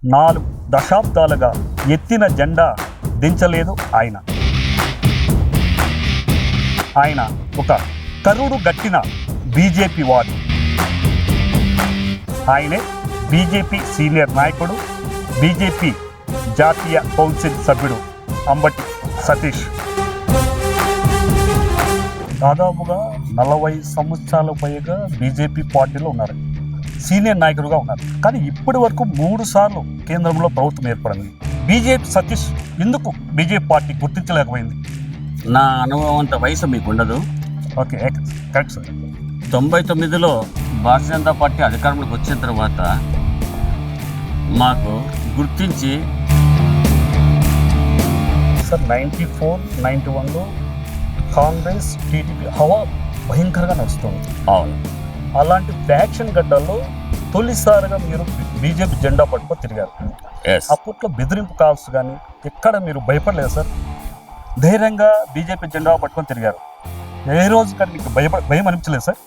4 దశాబ్దాలుగా ఎత్తిన జెండా దించలేదు ఆయన. ఆయన ఒక కరుడు గట్టిన బీజేపీ వాది. ఆయనే బీజేపీ సీనియర్ నాయకుడు, బీజేపీ జాతీయ కౌన్సిల్ సభ్యుడు అంబటి సతీష్. దాదాపుగా 40 సంవత్సరాల పైగా బీజేపీ పార్టీలో ఉన్నారు, సీనియర్ నాయకుడుగా ఉన్నారు. కానీ ఇప్పటి వరకు 3 సార్లు కేంద్రంలో ప్రభుత్వం ఏర్పడింది. బీజేపీ సతీష్ ఎందుకు బీజేపీ పార్టీ గుర్తించలేకపోయింది? నా అనుభవం అంత వయసు మీకు ఉండదు. Okay, correct sir. 99లో భారతీయ జనతా పార్టీ అధికారంలోకి వచ్చిన తర్వాత మాకు గుర్తించి సార్ 94, 91లో కాంగ్రెస్ టీడీపీ హవా భయంకరంగా నడుస్తుంది. అవును, అలాంటి ఫ్యాక్షన్ గడ్డల్లో తొలిసారిగా మీరు బీజేపీ జెండా పట్టుకొని తిరిగారు. అప్పట్లో బెదిరింపు కాల్స్ కానీ ఎక్కడ మీరు భయపడలేదు సార్? ధైర్యంగా బీజేపీ జెండా పట్టుకొని తిరిగారు. ఏ రోజు కానీ మీకు భయం అనిపించలేదు సార్?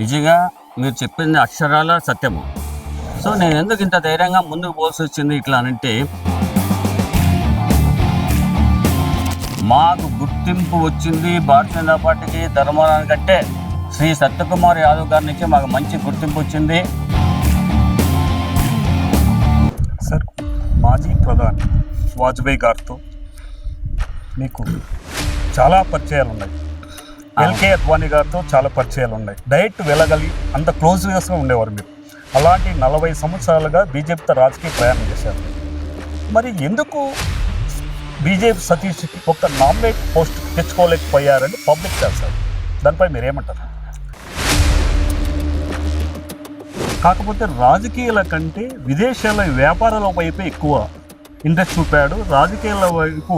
నిజంగా మీరు చెప్పింది అక్షరాల సత్యము. సో నేను ఎందుకు ఇంత ధైర్యంగా ముందుకు పోల్సి వచ్చింది ఇట్లా అంటే, మాకు గుర్తింపు వచ్చింది భారతీయ జనతా పార్టీకి ధర్మవరానికంటే శ్రీ సత్యకుమార్ యాదవ్ గారి నుంచి మాకు మంచి గుర్తింపు వచ్చింది. సార్, మాజీ ప్రధాని వాజ్పేయి గారితో మీకు చాలా పరిచయాలు ఉన్నాయి. ఎల్కే అద్వానీ గారితో చాలా పరిచయాలు ఉన్నాయి. డైరెక్ట్ వెళ్ళగలి అంత క్లోజ్గా ఉండేవారు మీరు. అలాంటి 40 సంవత్సరాలుగా బీజేపీతో రాజకీయ ప్రయాణం చేశారు. మరి ఎందుకు బీజేపీ సతీష్కి ఒక నామినేట్ పోస్ట్ తెచ్చుకోలేకపోయారని పబ్లిక్ చేస్తారు. దానిపై మీరేమంటారు? కాకపోతే రాజకీయాల కంటే విదేశాల వ్యాపారాల వైపే ఎక్కువ ఇంట్రెస్ట్ చూపాడు, రాజకీయాల వైపు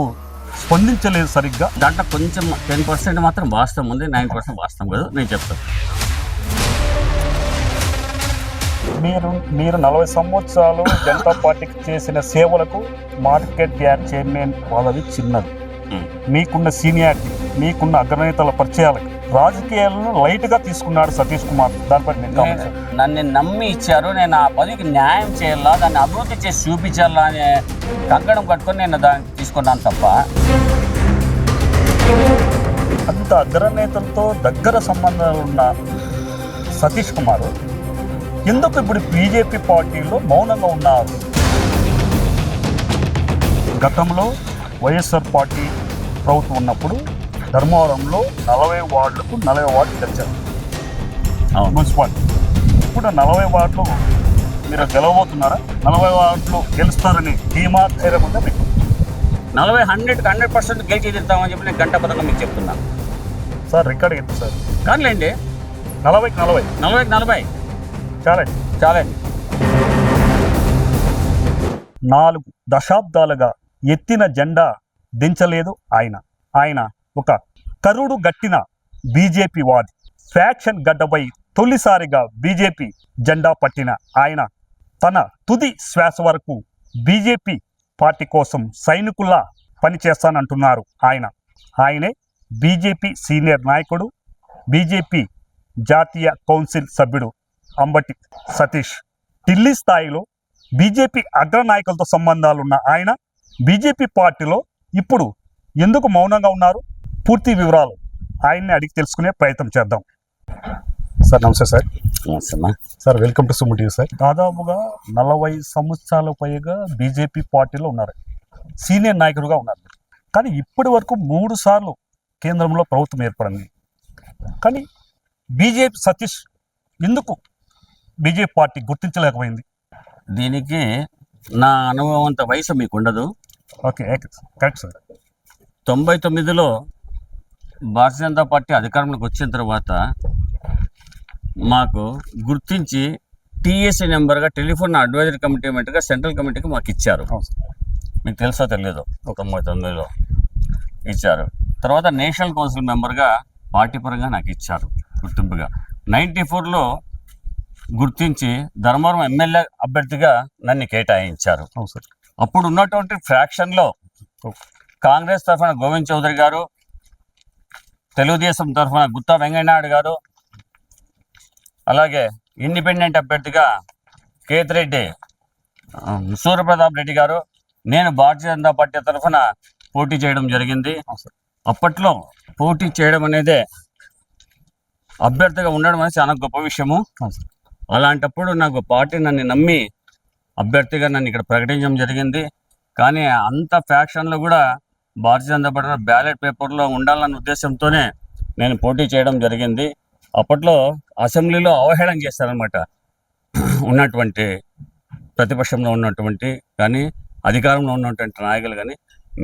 స్పందించలేదు సరిగ్గా. దాంట్లో కొంచెం 10% మాత్రం వాస్తవం ఉంది, 9% వాస్తవం కాదు. నేను చెప్తాను. మీరు 40 సంవత్సరాలు జనతా పార్టీకి చేసిన సేవలకు మార్కెట్ యార్డ్ చైర్మన్ పదవి చిన్నది. మీకున్న సీనియారిటీ, మీకున్న అగ్రనేతల పరిచయాలకు రాజకీయాలను లైట్గా తీసుకున్నాడు సతీష్ కుమార్. దానిపై నన్ను నమ్మి ఇచ్చారు, నేను ఆ పదవికి న్యాయం చేయాలా, దాన్ని అభివృద్ధి చేసి చూపించాలా అనే కంకణం కట్టుకొని నేను దాన్ని తీసుకున్నాను తప్ప. అంత అగ్రనేతలతో దగ్గర సంబంధాలు ఉన్న సతీష్ కుమార్ ఎందుకు ఇప్పుడు బీజేపీ పార్టీలో మౌనంగా ఉన్నారు? గతంలో వైఎస్ఆర్ పార్టీ ప్రభుత్వం ఉన్నప్పుడు ధర్మవరంలో 40 వార్డులకు 40 వార్డులు గెలిచారు మున్సిపాలిటీ. ఇప్పుడు 40 వార్డులు మీరు గెలవబోతున్నారా? 40 వార్డులు గెలుస్తారని ధీమా ధైర్యం ఉందా మీకు? 100% గెలిచి తీరుతామని చెప్పి నేను గంట పథకం మీకు చెప్తున్నా సార్. రికార్డ్ ఎంత సార్? కాదులేండి, 40కి 40 చాలండి. 4 దశాబ్దాలుగా ఎత్తిన జెండా దించలేదు ఆయన. ఆయన ఒక కరుడు గట్టిన బీజేపీ వాది. ఫ్యాక్షన్ గడ్డపై తొలిసారిగా బీజేపీ జెండా పట్టిన ఆయన తన తుది శ్వాస వరకు బీజేపీ పార్టీ కోసం సైనికుల్లా పనిచేస్తానంటున్నారు ఆయన. ఆయనే బీజేపీ సీనియర్ నాయకుడు, బీజేపీ జాతీయ కౌన్సిల్ సభ్యుడు అంబటి సతీష్. ఢిల్లీ స్థాయిలో బీజేపీ అగ్రనాయకులతో సంబంధాలున్న ఆయన బీజేపీ పార్టీలో ఇప్పుడు ఎందుకు మౌనంగా ఉన్నారు? పూర్తి వివరాలు ఆయన్ని అడిగి తెలుసుకునే ప్రయత్నం చేద్దాం. సార్ నమస్తే sir. Sir welcome to Suman TV sir. దాదాపుగా 40 సంవత్సరాల పైగా బీజేపీ పార్టీలో ఉన్నారు, సీనియర్ నాయకుడుగా ఉన్నారు. కానీ ఇప్పటి వరకు 3 సార్లు కేంద్రంలో ప్రభుత్వం ఏర్పడింది. కానీ బీజేపీ సతీష్ ఎందుకు బీజేపీ పార్టీ గుర్తించలేకపోయింది? దీనికి నా అనుభవం అంత వయసు మీకు ఉండదు. Okay, correct sir. 99లో భారతీయ జనతా పార్టీ అధికారంలోకి వచ్చిన తర్వాత మాకు గుర్తించి టీఎస్సీ నెంబర్గా టెలిఫోన్ అడ్వైజరీ కమిటీ మెంబర్గా సెంట్రల్ కమిటీకి మాకు ఇచ్చారు. మీకు తెలుసో తెలియదు, 99లో ఇచ్చారు. తర్వాత నేషనల్ కౌన్సిల్ మెంబర్గా పార్టీ పరంగా నాకు ఇచ్చారు గుర్తింపుగా. 94లో గుర్తించి ధర్మవరం ఎమ్మెల్యే అభ్యర్థిగా నన్ను కేటాయించారు. అప్పుడు ఉన్నటువంటి ఫ్రాక్షన్లో కాంగ్రెస్ తరఫున గోవింద్ చౌదరి గారు, తెలుగుదేశం తరఫున గుత్తా వెంకయ్యనాయుడు గారు, అలాగే ఇండిపెండెంట్ అభ్యర్థిగా కేతిరెడ్డి సూర్యప్రతాప్ రెడ్డి గారు, నేను భారతీయ జనతా పార్టీ తరఫున పోటీ చేయడం జరిగింది. అప్పట్లో పోటీ చేయడం అనేదే, అభ్యర్థిగా ఉండడం అనేది చాలా గొప్ప విషయము. అలాంటప్పుడు నాకు పార్టీ నన్ను నమ్మి అభ్యర్థిగా నన్ను ఇక్కడ ప్రకటించడం జరిగింది. కానీ అంత ఫ్యాక్షన్లో కూడా భారతీయ జనతా పార్టీ బ్యాలెట్ పేపర్లో ఉండాలన్న ఉద్దేశంతోనే నేను పోటీ చేయడం జరిగింది. అప్పట్లో అసెంబ్లీలో అవహేళన చేస్తారనమాట ఉన్నటువంటి ప్రతిపక్షంలో ఉన్నటువంటి కానీ అధికారంలో ఉన్నటువంటి నాయకులు. కానీ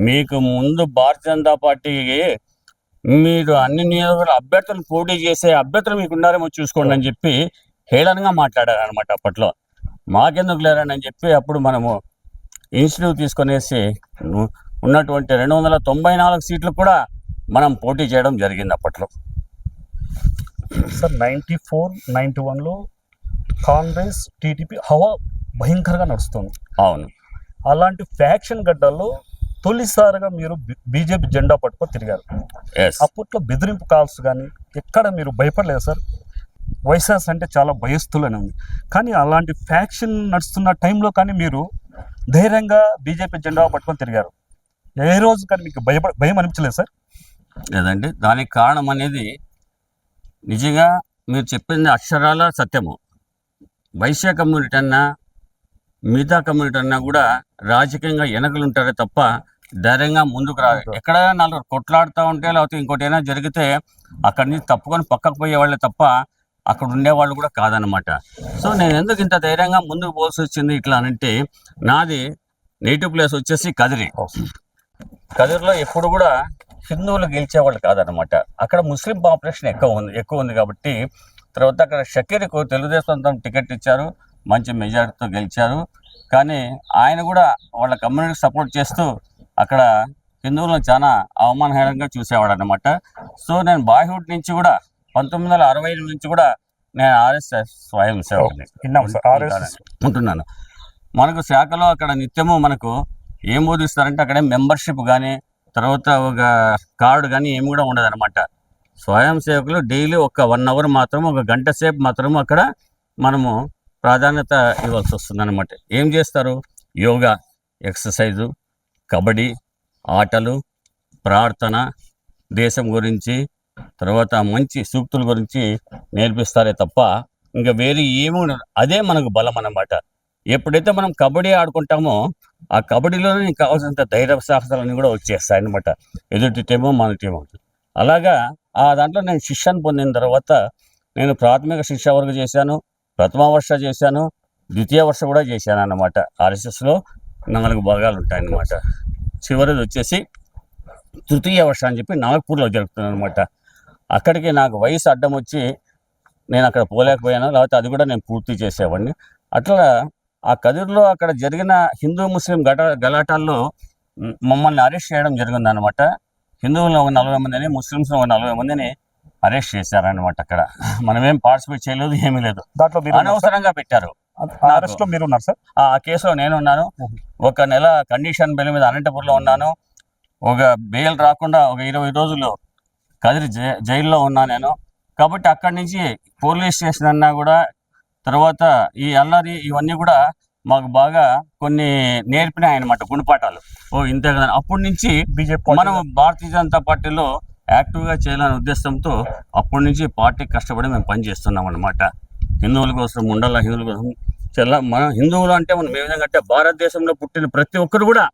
మీకు ముందు భారతీయ జనతా పార్టీకి మీరు అన్ని నియోజకవర్గాల అభ్యర్థులను పోటీ చేసే అభ్యర్థులు మీకు ఉన్నారేమో చూసుకోండి అని చెప్పి హేళనగా మాట్లాడారు అనమాట. అప్పట్లో మాకెందుకు లేరని చెప్పి అప్పుడు మనము ఇన్స్టిట్యూట్ తీసుకొనేసి ఉన్నటువంటి 294 సీట్లు కూడా మనం పోటీ చేయడం జరిగింది అప్పట్లో. సార్ 94, 91లో కాంగ్రెస్ టీడీపీ హవా భయంకరంగా నడుస్తుంది. అవును. అలాంటి ఫ్యాక్షన్ గడ్డల్లో తొలిసారిగా మీరు బీజేపీ జెండా పట్టుకొని తిరిగారు. అప్పట్లో బెదిరింపు కాల్స్ కానీ ఎక్కడ మీరు భయపడలేదు సార్? వైఎస్ఆర్ అంటే చాలా భయస్థులని ఉంది, కానీ అలాంటి ఫ్యాక్షన్ నడుస్తున్న టైంలో కానీ మీరు ధైర్యంగా బీజేపీ జెండా పట్టుకొని తిరిగారు. ఏ రోజు కానీ మీకు భయం అనిపించలేదు సార్? లేదండి, దానికి కారణం అనేది నిజంగా మీరు చెప్పింది అక్షరాల సత్యము. వైశ్య కమ్యూనిటీ అన్నా మిగతా కమ్యూనిటీ అన్నా కూడా రాజకీయంగా వెనకలు ఉంటారే తప్ప ధైర్యంగా ముందుకు రాదు. ఎక్కడ నలుగురు కొట్లాడుతూ ఉంటే లేకపోతే ఇంకోటి అయినా జరిగితే అక్కడి నుంచి తప్పుకొని పక్కకు పోయేవాళ్ళే తప్ప అక్కడ ఉండేవాళ్ళు కూడా కాదనమాట. సో నేను ఎందుకు ఇంత ధైర్యంగా ముందుకు పోల్సి వచ్చింది ఇట్లా అంటే, నాది నేటివ్ ప్లేస్ వచ్చేసి కదిరి. కదిరిలో ఎప్పుడు కూడా హిందువులు గెలిచేవాళ్ళు కాదనమాట. అక్కడ ముస్లిం పాపులేషన్ ఎక్కువ ఉంది కాబట్టి తర్వాత అక్కడ షకీర్కు తెలుగుదేశం టికెట్ ఇచ్చారు, మంచి మెజారిటీతో గెలిచారు. కానీ ఆయన కూడా వాళ్ళ కమ్యూనిటీకి సపోర్ట్ చేస్తూ అక్కడ హిందువులను చాలా అవమానహీనంగా చూసేవాడు అనమాట. సో నేను బాయ్హుడ్ నుంచి కూడా 1960 నుంచి కూడా నేను ఆర్ఎస్ఎస్ స్వయం సేవకుని ఉంటున్నాను. మనకు శాఖలో అక్కడ నిత్యము మనకు ఏం బోధిస్తారంటే అక్కడ మెంబర్షిప్ కానీ తర్వాత ఒక కార్డు కానీ ఏమి కూడా ఉండదు అనమాట. స్వయం సేవకులు డైలీ ఒక 1 అవర్ మాత్రం, ఒక గంట సేపు మాత్రము అక్కడ మనము ప్రాధాన్యత ఇవ్వాల్సి వస్తుంది అనమాట. ఏం చేస్తారు? యోగా, ఎక్సర్సైజు, కబడ్డీ, ఆటలు, ప్రార్థన, దేశం గురించి, తర్వాత మంచి సూక్తుల గురించి నేర్పిస్తారే తప్ప ఇంకా వేరే ఏమీ ఉండదు. అదే మనకు బలం అన్నమాట. ఎప్పుడైతే మనం కబడ్డీ ఆడుకుంటామో ఆ కబడ్డీలోనే నీకు కావాల్సినంత ధైర్య సాహసాలన్నీ కూడా వచ్చేస్తాయి అన్నమాట. ఎదుటి టీమో మన టీమో. అలాగా ఆ దాంట్లో నేను శిక్షణ పొందిన తర్వాత నేను ప్రాథమిక శిక్ష వరకు చేశాను, ప్రథమ వర్ష చేశాను, ద్వితీయ వర్ష కూడా చేశాను అన్నమాట. ఆర్ఎస్ఎస్లో 4 భాగాలు ఉంటాయన్నమాట. చివరిది వచ్చేసి తృతీయ వర్ష అని చెప్పి నాగపూర్లో జరుగుతుంది అనమాట. అక్కడికి నాకు వయసు అడ్డం వచ్చి నేను అక్కడ పోలేకపోయాను, లేకపోతే అది కూడా నేను పూర్తి చేసేవాడిని. అట్లా ఆ కదిరిలో అక్కడ జరిగిన హిందూ ముస్లిం గలాటాల్లో మమ్మల్ని అరెస్ట్ చేయడం జరిగింది అనమాట. హిందువులను ఒక 40 మందిని, ముస్లిమ్స్లో ఒక 40 మందిని అరెస్ట్ చేశారనమాట. అక్కడ మనమేం పార్టిసిపేట్ చేయలేదు, ఏమీ లేదు. దాంట్లో అనవసరంగా పెట్టారు. అరెస్ట్లో మీరు ఉన్నారు సార్? ఆ కేసులో నేను ఉన్నాను. 1 నెల కండిషన్ బెయిల్ మీద అనంతపూర్లో ఉన్నాను. ఒక బెయిల్ రాకుండా ఒక 20 రోజులు కదిరి జైల్లో ఉన్నా నేను. కాబట్టి అక్కడి నుంచి పోలీస్ స్టేషన్ అన్నా కూడా తర్వాత ఈ అల్లరి ఇవన్నీ కూడా మాకు బాగా కొన్ని నేర్పినాయి అనమాట, గుణపాఠాలు. ఇంతే కదా. అప్పటి నుంచి బీజేపీ మనం భారతీయ జనతా పార్టీలో యాక్టివ్గా చేయాలనే ఉద్దేశంతో అప్పటి నుంచి పార్టీకి కష్టపడి మేము పనిచేస్తున్నాం అనమాట. హిందువుల కోసం ఉండాల, హిందువుల కోసం మన హిందువులు అంటే మనం ఏ విధంగా అంటే భారతదేశంలో పుట్టిన ప్రతి ఒక్కరు కూడా,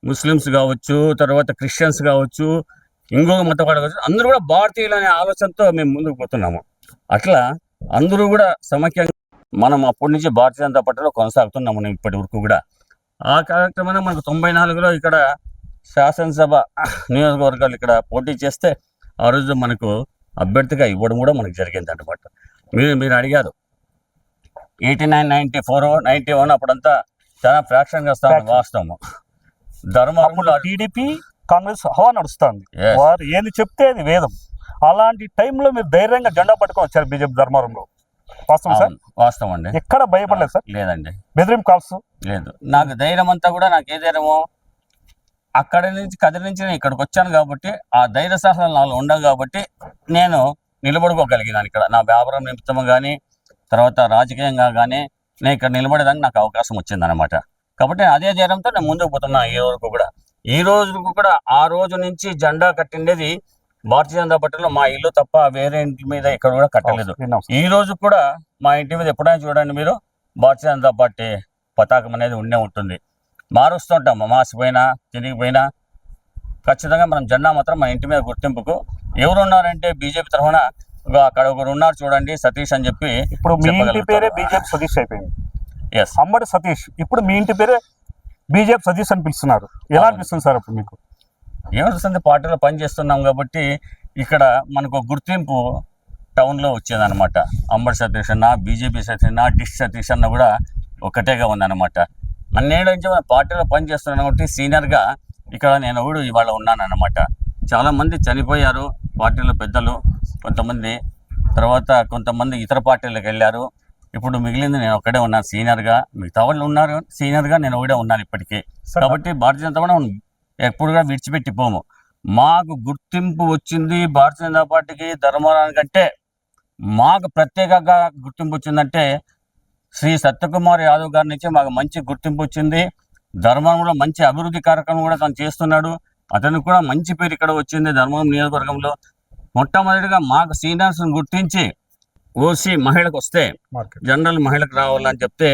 ముస్లిమ్స్ కావచ్చు, తర్వాత క్రిస్టియన్స్ కావచ్చు, ఇంకొక మతవాడు కావచ్చు, అందరూ కూడా భారతీయులు అనే ఆలోచనతో మేము ముందుకు పోతున్నాము. అట్లా అందరూ కూడా సమైక్యంగా మనం అప్పటి నుంచి భారతీయ జనతా పార్టీలో కొనసాగుతున్నాం మనం ఇప్పటి వరకు కూడా. ఆ కార్యక్రమాన్ని మనకు 94లో ఇక్కడ శాసనసభ నియోజకవర్గాలు ఇక్కడ పోటీ చేస్తే ఆ రోజు మనకు అభ్యర్థిగా ఇవ్వడం కూడా మనకు జరిగింది అనమాట. మీరు అడిగారు 89, 94, 91 అప్పుడంతా చాలా ఫ్రాక్షన్ వస్తాం. వాస్తవము ధర్మవరంలో టీడీపీ కాంగ్రెస్ హవా నడుస్తుంది. వారు ఏది చెప్తే అది వేదం. అలాంటి టైంలో మీరు ధైర్యంగా జెండా పట్టుకొని వచ్చారు బీజేపీ ధర్మవరంలో. వాస్తవం సార్? వాస్తవం అండి. ఎక్కడ భయపడలేదు సార్? లేదండి. బెదిరింపు కాల్స్ లేదు. నాకు ధైర్యం అంతా కూడా, నాకు ఏ ధైర్యమో అక్కడి నుంచి కదిరి నుంచి నేను ఇక్కడికి వచ్చాను కాబట్టి ఆ ధైర్య సాహసాలు నాలో ఉండవు కాబట్టి నేను నిలబడుకోగలిగినాను ఇక్కడ. నా వ్యాపారం నిమిత్తం కానీ తర్వాత రాజకీయంగా కానీ నేను ఇక్కడ నిలబడేదానికి నాకు అవకాశం వచ్చిందనమాట. కాబట్టి అదే ధైర్యంతో నేను ముందుకు పోతున్నాను ఈ వరకు కూడా. ఈ రోజుకు కూడా ఆ రోజు నుంచి జెండా కట్టిండేది భారతీయ జనతా పార్టీలో మా ఇల్లు తప్ప వేరే ఇంటి మీద ఇక్కడ కూడా కట్టలేదు. ఈ రోజు కూడా మా ఇంటి మీద ఎప్పుడైనా చూడండి మీరు, భారతీయ జనతా పార్టీ పతాకం అనేది ఉండే ఉంటుంది. మారుస్తుంటాం, మాసిపోయినా తిరిగిపోయినా ఖచ్చితంగా మనం జెండా మాత్రం మన ఇంటి మీద గుర్తింపుకు. ఎవరు ఉన్నారంటే బీజేపీ తరఫున అక్కడ ఒకరు ఉన్నారు చూడండి, సతీష్ అని చెప్పి. ఇప్పుడు మీ ఇంటి పేరే బీజేపీ సతీష్ అయిపోయింది. ఎస్, అంబటి సతీష్. ఇప్పుడు మీ ఇంటి పేరే బీజేపీ సతీష్ అని పిలుస్తున్నారు. ఎలా అనిపిస్తుంది సార్ అప్పుడు మీకు? ఏమనిపిస్తుంది, పార్టీలో పనిచేస్తున్నాం కాబట్టి ఇక్కడ మనకు గుర్తింపు టౌన్లో వచ్చేదన్నమాట. అంబటి సతీష్ అన్న, బీజేపీ సతీష్ అన్న, డిష్ సతీష్ అన్న కూడా ఒకటేగా ఉందన్నమాట. అన్నేళ్ళ నుంచి మన పార్టీలో పనిచేస్తున్నాను కాబట్టి సీనియర్గా ఇక్కడ నేను కూడా ఇవాళ ఉన్నాను అన్నమాట. చాలామంది చనిపోయారు పార్టీలో పెద్దలు, కొంతమంది తర్వాత కొంతమంది ఇతర పార్టీలకు వెళ్ళారు. ఇప్పుడు మిగిలింది నేను ఒక్కడే ఉన్నాను సీనియర్గా. మిగతా వాళ్ళు ఉన్నారు సీనియర్గా, నేను ఒకటే ఉన్నాను ఇప్పటికీ. కాబట్టి భారతీయ జనతా పార్టీ ఎప్పుడు కూడా విడిచిపెట్టిపోము. మాకు గుర్తింపు వచ్చింది భారతీయ జనతా పార్టీకి, ధర్మవరానికంటే మాకు ప్రత్యేకంగా గుర్తింపు వచ్చిందంటే శ్రీ సత్యకుమార్ యాదవ్ గారి నుంచి మాకు మంచి గుర్తింపు వచ్చింది. ధర్మవరంలో మంచి అభివృద్ధి కార్యక్రమం కూడా తను చేస్తున్నాడు. అతనికి కూడా మంచి పేరు ఇక్కడ వచ్చింది ధర్మవరం నియోజకవర్గంలో. మొట్టమొదటిగా మాకు సీనియర్స్ని గుర్తించి ఓసీ మహిళకు వస్తే జనరల్ మహిళకు రావాలని చెప్తే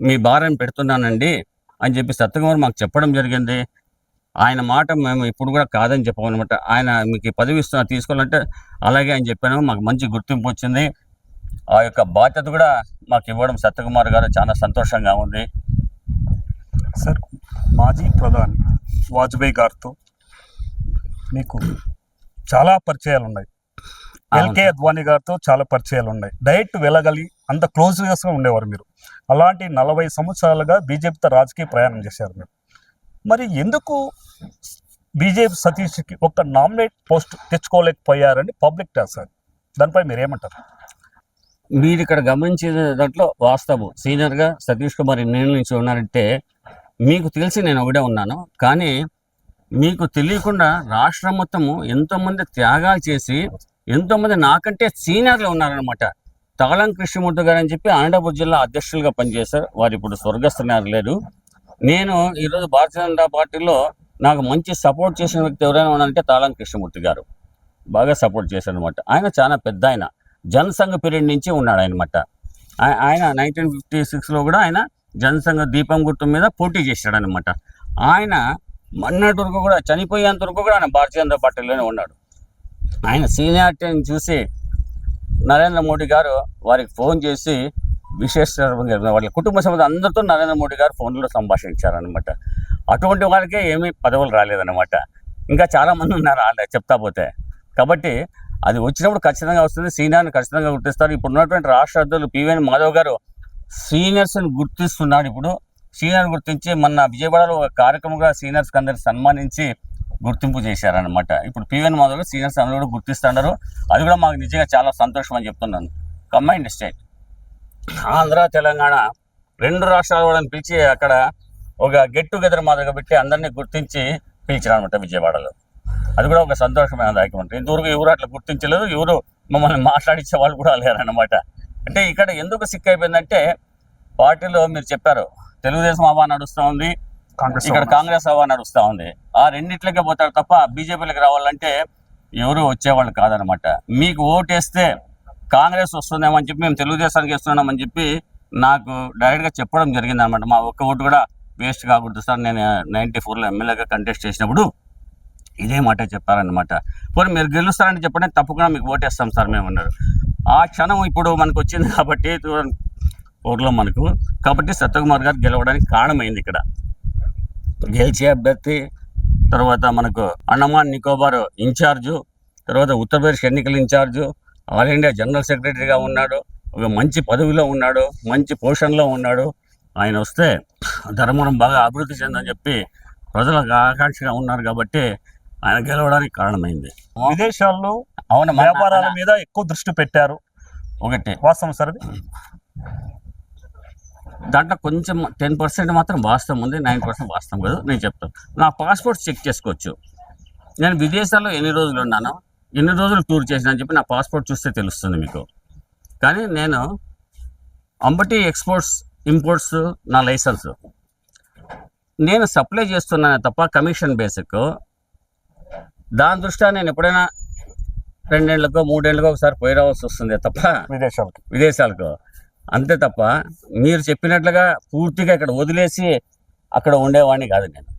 మీ భార్యను పెడుతున్నానండి అని చెప్పి సత్యకుమార్ మాకు చెప్పడం జరిగింది. ఆయన మాట మేము ఇప్పుడు కూడా కాదని చెప్పమన్నమాట. ఆయన మీకు ఈ పదవి ఇస్తున్నా తీసుకోవాలంటే అలాగే అని చెప్పాను. మాకు మంచి గుర్తింపు వచ్చింది. ఆ యొక్క బాధ్యత కూడా మాకు ఇవ్వడం సత్యకుమార్ గారు చాలా సంతోషంగా ఉంది. సార్, మాజీ ప్రధాని వాజ్పేయి గారితో మీకు చాలా పరిచయాలు ఉన్నాయి. ఎల్కే అద్వానీ గారితో చాలా పరిచయాలు ఉన్నాయి. డైరెక్ట్ వెళ్ళగలి అంత క్లోజ్గా ఉండేవారు మీరు. అలాంటి 40 సంవత్సరాలుగా బీజేపీతో రాజకీయ ప్రయాణం చేశారు మీరు. మరి ఎందుకు బీజేపీ సతీష్కి ఒక నామినేట్ పోస్ట్ తెచ్చుకోలేకపోయారని పబ్లిక్ టాక్ సార్, దానిపై మీరు ఏమంటారు? మీరు ఇక్కడ గమనించే దాంట్లో వాస్తవం, సీనియర్గా సతీష్ కుమార్ ఎన్నేళ్ళ నుంచి ఉన్నారంటే మీకు తెలిసి నేను ఒకటే ఉన్నాను. కానీ మీకు తెలియకుండా రాష్ట్రం మొత్తము ఎంతోమంది త్యాగాలు చేసి ఎంతోమంది నాకంటే సీనియర్లు ఉన్నారనమాట. తగలం కృష్ణమూర్తి గారు అని చెప్పి అనంతపురం జిల్లా అధ్యక్షులుగా పనిచేశారు. వారు ఇప్పుడు స్వర్గస్థున్నారు లేరు. నేను ఈరోజు భారతీయ జనతా పార్టీలో నాకు మంచి సపోర్ట్ చేసిన వ్యక్తి ఎవరైనా ఉన్నారంటే తాళం కృష్ణమూర్తి గారు బాగా సపోర్ట్ చేశారు అనమాట. ఆయన చాలా పెద్ద ఆయన, జనసంఘ పీరియడ్ నుంచి ఉన్నాడు అనమాట. ఆయన 1956లో కూడా ఆయన జనసంఘ దీపం గుర్తు మీద పోటీ చేశాడు అనమాట. ఆయన మొన్నటి వరకు కూడా చనిపోయేంత వరకు కూడా ఆయన భారతీయ జనతా పార్టీలోనే ఉన్నాడు. ఆయన సీనియారిటీని చూసి నరేంద్ర మోడీ గారు వారికి ఫోన్ చేసి వాళ్ళ కుటుంబ సభ్యులు అందరితో నరేంద్ర మోడీ గారు ఫోన్లో సంభాషించారనమాట. అటువంటి వాళ్ళకే ఏమీ పదవులు రాలేదన్నమాట. ఇంకా చాలామంది ఉన్నారు వాళ్ళ చెప్తా పోతే. కాబట్టి అది వచ్చినప్పుడు ఖచ్చితంగా వస్తుంది. సీనియర్ని ఖచ్చితంగా గుర్తిస్తారు. ఇప్పుడు ఉన్నటువంటి రాష్ట్ర అధ్యక్షులు పివిఎన్ మాధవ్ గారు సీనియర్స్ని గుర్తిస్తున్నాడు. ఇప్పుడు సీనియర్ గుర్తించి మొన్న విజయవాడలో ఒక కార్యక్రమంగా సీనియర్స్కి అందరికి సన్మానించి గుర్తింపు చేశారనమాట. ఇప్పుడు పివిఎన్ మాధవ్ గారు సీనియర్స్ అందరూ కూడా గుర్తిస్తున్నారు. అది కూడా మాకు నిజంగా చాలా సంతోషం అని చెప్తున్నాను. కంబైన్డ్ స్టేట్ ఆంధ్ర తెలంగాణ 2 రాష్ట్రాల వాళ్ళని పిలిచి అక్కడ ఒక గెట్ టుగెదర్ మాదిరిగా పెట్టి అందరినీ గుర్తించి పిలిచారనమాట విజయవాడలో. అది కూడా ఒక సంతోషమైన దాయకం. ఇంతవరకు ఎవరు అట్లా గుర్తించలేదు, ఎవరు మమ్మల్ని మాట్లాడించే వాళ్ళు కూడా లేరనమాట. అంటే ఇక్కడ ఎందుకు సిక్ అయిపోయిందంటే పార్టీలో మీరు చెప్పారు తెలుగుదేశం హవా నడుస్తూ ఉంది, ఇక్కడ కాంగ్రెస్ హవా నడుస్తూ ఉంది. ఆ రెండిట్లకే పోతారు తప్ప బీజేపీలకు రావాలంటే ఎవరు వచ్చేవాళ్ళు కాదనమాట. మీకు ఓటేస్తే కాంగ్రెస్ వస్తుందేమో అని చెప్పి మేము తెలుగుదేశానికి వేస్తున్నామని చెప్పి నాకు డైరెక్ట్గా చెప్పడం జరిగింది అనమాట. మా ఒక్క ఓటు కూడా వేస్ట్ కాకూడదు సార్, నేను 94లో ఎమ్మెల్యేగా కంటెస్ట్ చేసినప్పుడు ఇదే మాట చెప్పారనమాట. పోనీ మీరు గెలుస్తారని చెప్పండి, తప్పకుండా మీకు ఓటేస్తాం సార్ మేము అన్నారు. ఆ క్షణం ఇప్పుడు మనకు వచ్చింది కాబట్టి ఊర్లో మనకు కాబట్టి సత్యకుమార్ గారు గెలవడానికి కారణమైంది. ఇక్కడ గెలిచే అభ్యర్థి, తర్వాత మనకు అండమాన్ నికోబార్ ఇన్ఛార్జు, తర్వాత ఉత్తరప్రదేశ్ ఎన్నికల ఇన్ఛార్జు, ఆల్ ఇండియా జనరల్ సెక్రటరీగా ఉన్నాడు, ఒక మంచి పదవిలో ఉన్నాడు, మంచి పొజిషన్లో ఉన్నాడు. ఆయన వస్తే ధర్మవరం బాగా అభివృద్ధి చెందని చెప్పి ప్రజలకు ఆకాంక్షగా ఉన్నారు కాబట్టి ఆయన గెలవడానికి కారణమైంది. విదేశాల్లో అవును, వ్యాపారాల మీద ఎక్కువ దృష్టి పెట్టారు. ఒకటి వాస్తవం సార్, దాంట్లో కొంచెం 10% మాత్రం వాస్తవం ఉంది, 9% వాస్తవం కాదు. నేను చెప్తాను, నా పాస్పోర్ట్ చెక్ చేసుకోవచ్చు. నేను విదేశాల్లో ఎన్ని రోజులు ఉన్నాను, ఎన్ని రోజులు టూర్ చేసినా అని చెప్పి నా పాస్పోర్ట్ చూస్తే తెలుస్తుంది మీకు. కానీ నేను అంబటి ఎక్స్పోర్ట్స్ ఇంపోర్ట్స్ నా లైసెన్స్. నేను సప్లై చేస్తున్నాను తప్ప కమిషన్ బేసిక్. దాని దృష్ట్యా నేను ఎప్పుడైనా 2 ఏళ్ళకో 3 ఏళ్ళకో ఒకసారి పోయి రావాల్సి వస్తుంది తప్ప విదేశాలకు. అంతే తప్ప మీరు చెప్పినట్లుగా పూర్తిగా ఇక్కడ వదిలేసి అక్కడ ఉండేవాడిని కాదు నేను.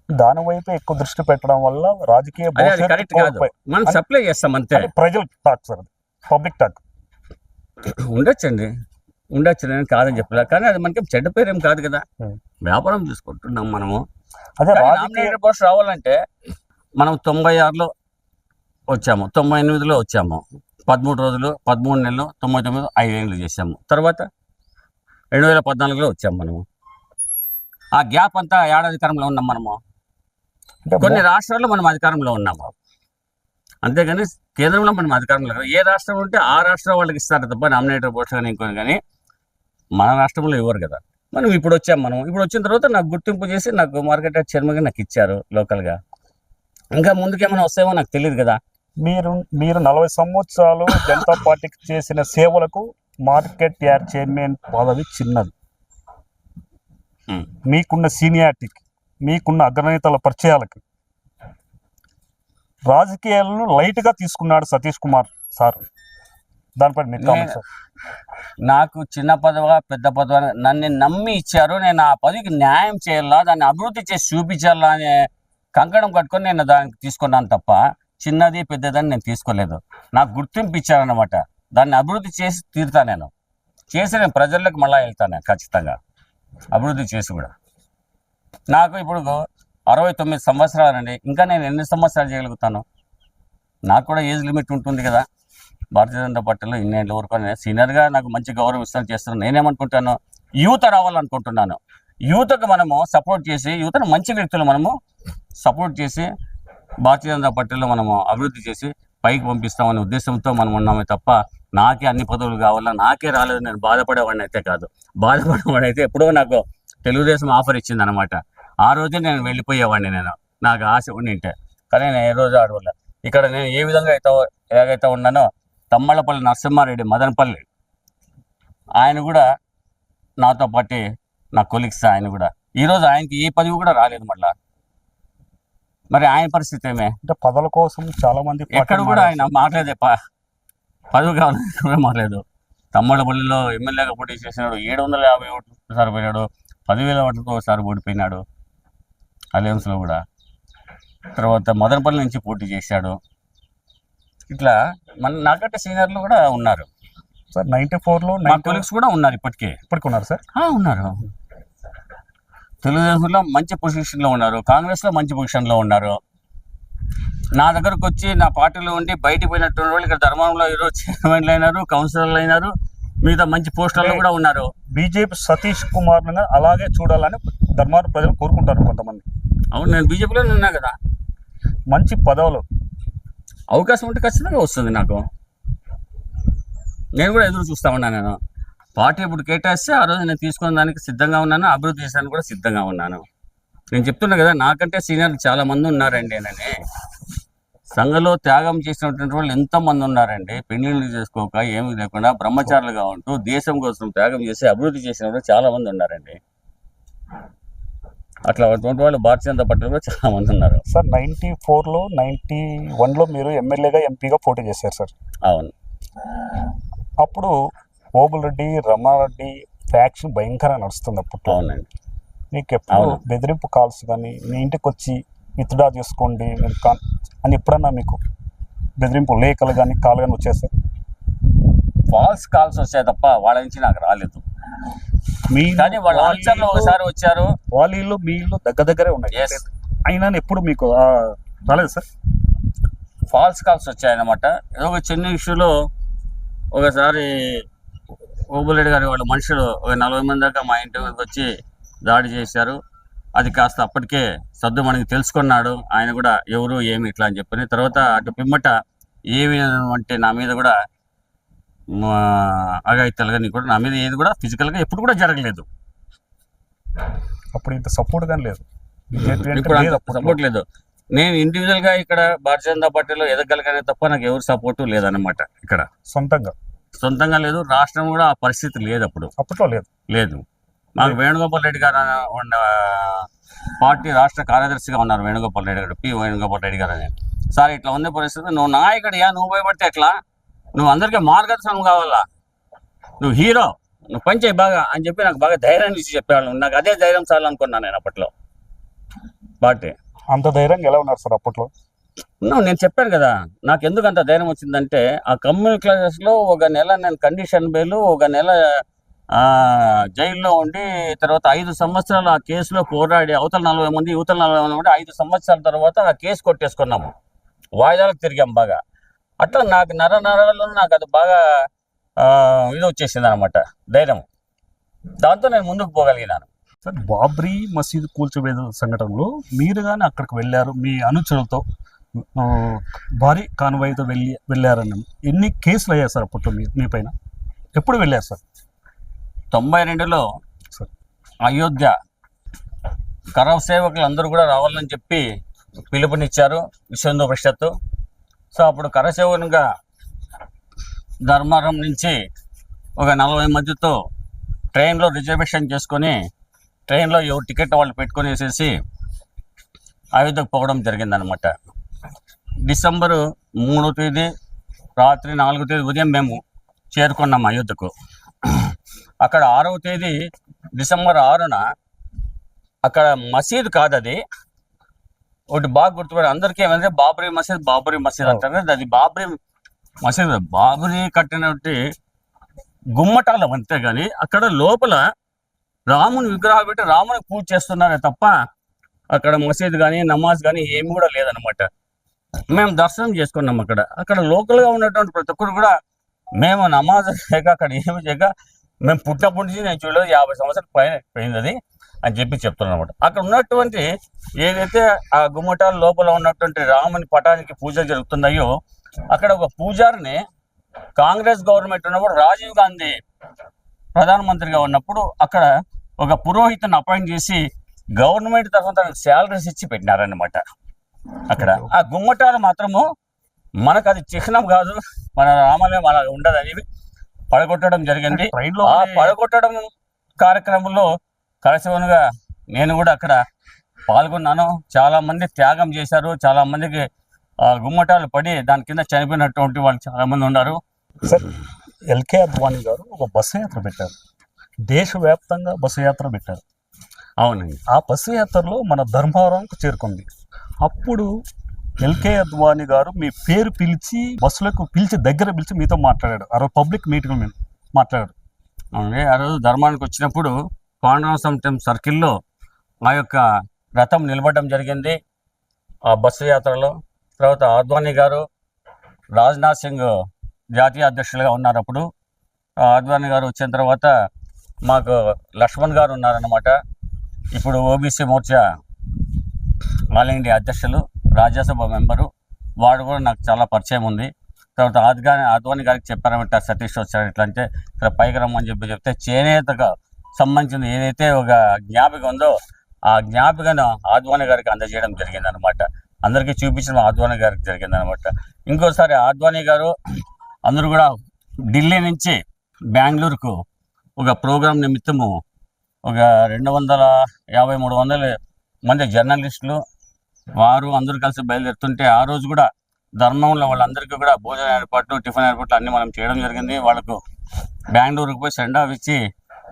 దాని వైపు ఎక్కువ దృష్టి పెట్టడం వల్ల రాజకీయ అది కరెక్ట్ కాదు. మనం సప్లై చేస్తాం అంతే. ప్రజలు టాక్ సార్, పబ్లిక్ టాక్ ఉండొచ్చండి, ఉండొచ్చు, నేను కాదని చెప్పలే. కానీ అది మనకి చెడ్డ పేరేం కాదు కదా, వ్యాపారం చూసుకుంటున్నాం మనము. అదే నామినేటెడ్ పోస్ట్ రావాలంటే మనం 96లో వచ్చాము, 98లో వచ్చాము, 13 రోజులు, 13 నెలలు, 99, 5 ఏళ్ళు చేసాము. తర్వాత 2014లో వచ్చాము మనము. ఆ గ్యాప్ అంతా ఏడాధికారంలో ఉన్నాం మనము. కొన్ని రాష్ట్రాల్లో మనం అధికారంలో ఉన్నాము, అంతేగాని కేంద్రంలో మనం అధికారంలో. ఏ రాష్ట్రం ఉంటే ఆ రాష్ట్రం వాళ్ళకి ఇస్తారు తప్ప నామినేటెడ్ పోస్ట్ కానీ ఇంకొని. కానీ మన రాష్ట్రంలో ఇవ్వరు కదా. మనం ఇప్పుడు వచ్చాం. మనం ఇప్పుడు వచ్చిన తర్వాత నాకు గుర్తింపు చేసి నాకు మార్కెట్ యార్డ్ చైర్మన్గా నాకు ఇచ్చారు లోకల్గా. ఇంకా ముందుకేమైనా వస్తాయేమో నాకు తెలియదు కదా. మీరు 40 సంవత్సరాలు జనతా పార్టీకి చేసిన సేవలకు మార్కెట్ యార్డ్ చైర్మన్ పదవి చిన్నది. మీకున్న సీనియారిటీకి, మీకున్న అగ్రనేతల పరిచయాలకి రాజకీయాలను లైట్గా తీసుకున్నాడు సతీష్ కుమార్ సార్. దానిపై నాకు చిన్న పదవా పెద్ద పదవా నన్ను నమ్మి ఇచ్చారు. నేను ఆ పదవికి న్యాయం చేయాలా, దాన్ని అభివృద్ధి చేసి చూపించాలా అనే కంకణం కట్టుకొని నేను దానికి తీసుకున్నాను తప్ప చిన్నది పెద్దదని నేను తీసుకోలేదు. నాకు గుర్తింపు ఇచ్చారనమాట. దాన్ని అభివృద్ధి చేసి తీరుతా. నేను ప్రజల్లోకి మళ్ళీ వెళ్తాను ఖచ్చితంగా, అభివృద్ధి చేసి కూడా. నాకు ఇప్పుడు 69 సంవత్సరాలండి. ఇంకా నేను ఎన్ని సంవత్సరాలు చేయగలుగుతాను? నాకు కూడా ఏజ్ లిమిట్ ఉంటుంది కదా. భారతీయ జనతా పార్టీలో ఇన్నేళ్ళ వరకు సీనియర్గా నాకు మంచి గౌరవం ఇస్తాను చేస్తున్నాను. నేనేమనుకుంటాను, యూత్ రావాలనుకుంటున్నాను. యూత్కి మనము సపోర్ట్ చేసి, యూత్ని మంచి వ్యక్తులు మనము సపోర్ట్ చేసి భారతీయ జనతా పార్టీలో మనము అభివృద్ధి చేసి పైకి పంపిస్తామనే ఉద్దేశంతో మనం ఉన్నామే తప్ప నాకే అన్ని పదవులు కావాలా, నాకే రాలేదు నేను బాధపడేవాడిని అయితే కాదు. బాధపడేవాడిని అయితే ఎప్పుడో నాకు తెలుగుదేశం ఆఫర్ ఇచ్చింది అనమాట. ఆ రోజే నేను వెళ్ళిపోయేవాడిని. నాకు ఆశ ఉండింటే. కానీ నేను ఏ రోజు ఆడవల్ల. ఇక్కడ నేను ఏ విధంగా ఎలాగైతే ఉన్నానో తమ్మళ్ళపల్లి నరసింహారెడ్డి మదనపల్లి ఆయన కూడా నాతో పాటు నా కొలీగ్స్. ఆయన కూడా ఈరోజు ఆయనకి ఏ పదవి కూడా రాలేదు మళ్ళా. మరి ఆయన పరిస్థితి ఏమే? అంటే పదవుల కోసం చాలా మంది ఎక్కడ కూడా ఆయన మాట్లాడే పదవి కావాలని కూడా మాట్లాడలేదు. తమ్మళ్ళపల్లిలో ఎమ్మెల్యేగా పోటీ చేసినాడు, 750 ఓట్లు ఒకసారి పోయినాడు, 10,000 ఓట్లతో ఒకసారి ఓడిపోయినాడు అలయన్స్లో కూడా. తర్వాత మదనపల్లి నుంచి పోటీ చేశాడు. ఇట్లా నాకంటే సీనియర్లు కూడా ఉన్నారు సార్. 94లో మా కొలీగ్స్ కూడా ఉన్నారు. ఇప్పటికీ ఉన్నారు సార్. ఉన్నారు. తెలుగుదేశంలో మంచి పొజిషన్లో ఉన్నారు, కాంగ్రెస్లో మంచి పొజిషన్లో ఉన్నారు. నా దగ్గరకు వచ్చి నా పార్టీలో ఉండి బయటికి పోయినటువంటి వాళ్ళు ఇక్కడ ధర్మంలో ఈరోజు చైర్మన్లు అయినారు, కౌన్సిలర్లు అయినారు, మిగతా మంచి పోస్టర్లు కూడా ఉన్నారు. బీజేపీ సతీష్ కుమార్ అలాగే చూడాలని ధర్మారం ప్రజలు కోరుకుంటారు కొంతమంది. అవును, నేను బీజేపీలో ఉన్నా కదా. మంచి పదవులు అవకాశం ఉంటే ఖచ్చితంగా వస్తుంది నాకు. నేను కూడా ఎదురు చూస్తా ఉన్నాను. నేను పార్టీ ఇప్పుడు కేటాయిస్తే ఆ రోజు నేను తీసుకున్న దానికి సిద్ధంగా ఉన్నాను, అభివృద్ధి చేసానికి కూడా సిద్ధంగా ఉన్నాను. నేను చెప్తున్నా కదా, నాకంటే సీనియర్లు చాలా మంది ఉన్నారండి. సంఘంలో త్యాగం చేసినటువంటి వాళ్ళు ఎంతోమంది ఉన్నారండి. పెళ్లిళ్ళు చేసుకోక ఏమీ లేకుండా బ్రహ్మచారులుగా ఉంటూ దేశం కోసం త్యాగం చేసి అభివృద్ధి చేసిన వాళ్ళు చాలా మంది ఉన్నారండి. అట్లా అటువంటి వాళ్ళు భారతీయ జనతా పార్టీలో కూడా చాలా మంది ఉన్నారు సార్. 94లో 91లో మీరు ఎమ్మెల్యేగా ఎంపీగా పోటీ చేశారు సార్. అవును. అప్పుడు ఓబుల్ రెడ్డి, రమారెడ్డి ఫ్యాక్షన్ భయంకరంగా నడుస్తుంది అప్పుడు. అవునండి. మీకు ఎప్పుడు బెదిరింపు కాల్స్ కానీ, మీ ఇంటికి వచ్చి విత్డ్రా చేసుకోండి అని ఎప్పుడన్నా మీకు బెదిరింపు లేఖలు కానీ కాల్ కానీ వచ్చాయి సార్? ఫాల్స్ కాల్స్ వచ్చాయి తప్ప వాళ్ళ నుంచి నాకు రాలేదు. కానీ వాళ్ళ ఆన్సర్లో ఒకసారి వచ్చారు. వాళ్ళ ఇల్లు మీ ఇల్లు దగ్గరే ఉన్నాయి. అయినా ఎప్పుడు మీకు రాలేదు సార్? ఫాల్స్ కాల్స్ వచ్చాయన్నమాట. ఏదో ఒక చిన్న ఇష్యూలో ఒకసారి ఓబులెడ్డి గారి వాళ్ళ మనుషులు ఒక 40 మంది దాకా మా ఇంటి వచ్చి దాడి చేశారు. అది కాస్త అప్పటికే సద్దు మనకి తెలుసుకున్నాడు ఆయన కూడా, ఎవరు ఏమి ఇట్లా అని చెప్పని. తర్వాత అటు పిమ్మట ఏమి అంటే నా మీద కూడా అఘాయిత్యాలు కానీ కూడా నా మీద ఏది కూడా ఫిజికల్గా ఎప్పుడు కూడా జరగలేదు. అప్పుడు ఇంత సపోర్ట్ కానీ లేదు, ఇప్పుడు సపోర్ట్ లేదు. నేను ఇండివిజువల్గా ఇక్కడ భారతీయ జనతా పార్టీలో ఎదగలిగానే తప్ప నాకు ఎవరు సపోర్టు లేదన్నమాట. ఇక్కడ సొంతంగా లేదు, రాష్ట్రం కూడా ఆ పరిస్థితి లేదు అప్పుడు. అప్పట్లో లేదు. లేదు. మాకు వేణుగోపాల్ రెడ్డి గారు ఉన్న పార్టీ రాష్ట్ర కార్యదర్శిగా ఉన్నారు వేణుగోపాల్ రెడ్డి గారు, వేణుగోపాల్ రెడ్డి గారు అని. సార్ ఇట్లా ఉంది పరిస్థితి, నువ్వు నాయకుడియా, నువ్వు భయపడితే ఎట్లా, నువ్వు అందరికీ మార్గదర్శనం కావాలా, నువ్వు హీరో, నువ్వు పని చేయి బాగా అని చెప్పి నాకు బాగా ధైర్యాన్ని ఇచ్చి చెప్పేవాళ్ళు. నాకు అదే ధైర్యం చాలు అనుకున్నాను నేను అప్పట్లో. పార్టీ అంత ధైర్యంగా ఎలా ఉన్నారు సార్ అప్పట్లో? నేను చెప్పాను కదా, నాకు ఎందుకు అంత ధైర్యం వచ్చిందంటే ఆ కమ్యూనిటీ క్లాసెస్లో ఒక నెల నేను కండిషన్ బెయిల్, ఒక నెల జైల్లో ఉండి, తర్వాత 5 సంవత్సరాలు ఆ కేసులో పోరాడి, అవతల 40 మంది యువతల 40 మంది ఉండి 5 సంవత్సరాల తర్వాత ఆ కేసు కొట్టేసుకున్నాము, వాయిదాలకు తిరిగాం బాగా. అట్లా నాకు నరాలలో నాకు అది బాగా ఇది వచ్చేసింది అనమాట, ధైర్యం. దాంతో నేను ముందుకు పోగలిగినాను. సార్ బాబ్రీ మసీదు కూల్చివేత సంఘటనలో మీరు కానీ అక్కడికి వెళ్ళారు, మీ అనుచరులతో భారీ కాన్వాయ్తో వెళ్ళారని ఎన్ని కేసులు అయ్యాయి సార్ అప్పట్లో మీ పైన? ఎప్పుడు వెళ్ళారు సార్? 92లో సార్ అయోధ్య కర సేవకులు అందరూ కూడా రావాలని చెప్పి పిలుపునిచ్చారు విశ్వ హిందూ పరిషత్తు. సో అప్పుడు కరసేవకునిగా ధర్మారం నుంచి ఒక 40 మందితో ట్రైన్లో రిజర్వేషన్ చేసుకొని, ట్రైన్లో ఎవరు టికెట్ వాళ్ళు పెట్టుకొని వేసేసి అయోధ్యకు పోవడం జరిగిందనమాట. డిసెంబరు 3వ తేదీ రాత్రి 4వ తేదీ ఉదయం మేము చేరుకున్నాం అయోధ్యకు. అక్కడ 6వ తేదీ డిసెంబర్ 6న అక్కడ మసీద్ కాదు అది, ఒకటి బాగా గుర్తుపడి అందరికీ ఏమంటే బాబ్రీ మసీద్ అంటారు. అది బాబ్రీ మసీద్, బాబ్రీ కట్టినటువంటి గుమ్మటాలు అంతే, కానీ అక్కడ లోపల రాముని విగ్రహాలు పెట్టి రామునికి పూజ చేస్తున్నారే తప్ప అక్కడ మసీద్ కానీ నమాజ్ కానీ ఏమి కూడా లేదనమాట. మేము దర్శనం చేసుకున్నాం అక్కడ లోకల్గా ఉన్నటువంటి ప్రతి ఒక్కరు కూడా మేము నమాజ్ చేయక, అక్కడ ఏమి చేయక, మేము పుట్టినప్పటి నుంచి నేను చూడలేదు, 50 సంవత్సరాల పైన పోయింది అది అని చెప్పి చెప్తున్నాను అనమాట. అక్కడ ఉన్నటువంటి ఏదైతే ఆ గుమ్మటాల లోపల ఉన్నటువంటి రాముని పటానికి పూజలు జరుగుతున్నాయో, అక్కడ ఒక పూజారిని కాంగ్రెస్ గవర్నమెంట్ ఉన్నప్పుడు రాజీవ్ గాంధీ ప్రధానమంత్రిగా ఉన్నప్పుడు అక్కడ ఒక పురోహితుని అపాయింట్ చేసి గవర్నమెంట్ తరఫున తనకు శాలరీస్ ఇచ్చి పెట్టినారన్నమాట. అక్కడ ఆ గుమ్మటాలు మాత్రము మనకు అది చిహ్నం కాదు, మన రామాలయం అలా ఉండదు అని పడగొట్టడం జరిగింది. ఆ పడగొట్టడం కార్యక్రమంలో కరసేవనుగా నేను కూడా అక్కడ పాల్గొన్నాను. చాలా మంది త్యాగం చేశారు, చాలా మందికి గుమ్మటాలు పడి దాని కింద చనిపోయినటువంటి వాళ్ళు చాలా మంది ఉన్నారు. సార్ ఎల్కే అద్వానీ గారు ఒక బస్సు యాత్ర పెట్టారు, దేశవ్యాప్తంగా బస్సు యాత్ర పెట్టారు. అవునండి. ఆ బస్సు యాత్రలో మన ధర్మవరంకు చేరుకుంది. అప్పుడు ఎల్కే అద్వానీ గారు మీ పేరు పిలిచి బస్సులకు దగ్గర పిలిచి మీతో మాట్లాడాడు. ఆ రోజు పబ్లిక్ మీటింగ్ మీద మాట్లాడాడు. అవునండి. ఆ రోజు ధర్మానికి వచ్చినప్పుడు పాండవసం సర్కిల్లో ఆ యొక్క రథం నిలబడడం జరిగింది ఆ బస్సు యాత్రలో. తర్వాత అద్వానీ గారు రాజ్నాథ్ సింగ్ జాతీయ అధ్యక్షులుగా ఉన్నారు. అప్పుడు అద్వానీ గారు వచ్చిన తర్వాత మాకు లక్ష్మణ్ గారు ఉన్నారన్నమాట. ఇప్పుడు ఓబీసీ మోర్చా ఆల్ ఇండియా అధ్యక్షులు, రాజ్యసభ మెంబరు, వాడు కూడా నాకు చాలా పరిచయం ఉంది. తర్వాత అద్వానీ గారికి చెప్పారన్నమాట, సతీష్ వచ్చాడు ఇట్లా అంటే ఇక్కడ పైకి రమ్మని చెప్తే చేనేతకు సంబంధించిన ఏదైతే ఒక జ్ఞాపిక ఉందో ఆ జ్ఞాపికను అద్వానీ గారికి అందజేయడం జరిగిందనమాట. అందరికీ చూపించడం అద్వానీ గారికి జరిగిందనమాట. ఇంకోసారి అద్వానీ గారు అందరూ కూడా ఢిల్లీ నుంచి బెంగళూరుకు ఒక ప్రోగ్రాం నిమిత్తము ఒక 250-300 మంది జర్నలిస్టులు వారు అందరూ కలిసి బయలుదేరుతుంటే ఆ రోజు కూడా ధర్మంలో వాళ్ళందరికీ కూడా భోజన ఏర్పాట్లు, టిఫిన్ ఏర్పాట్లు అన్నీ మనం చేయడం జరిగింది. వాళ్ళకు బెంగళూరుకు పోయి సెండ్ ఆఫ్ ఇచ్చి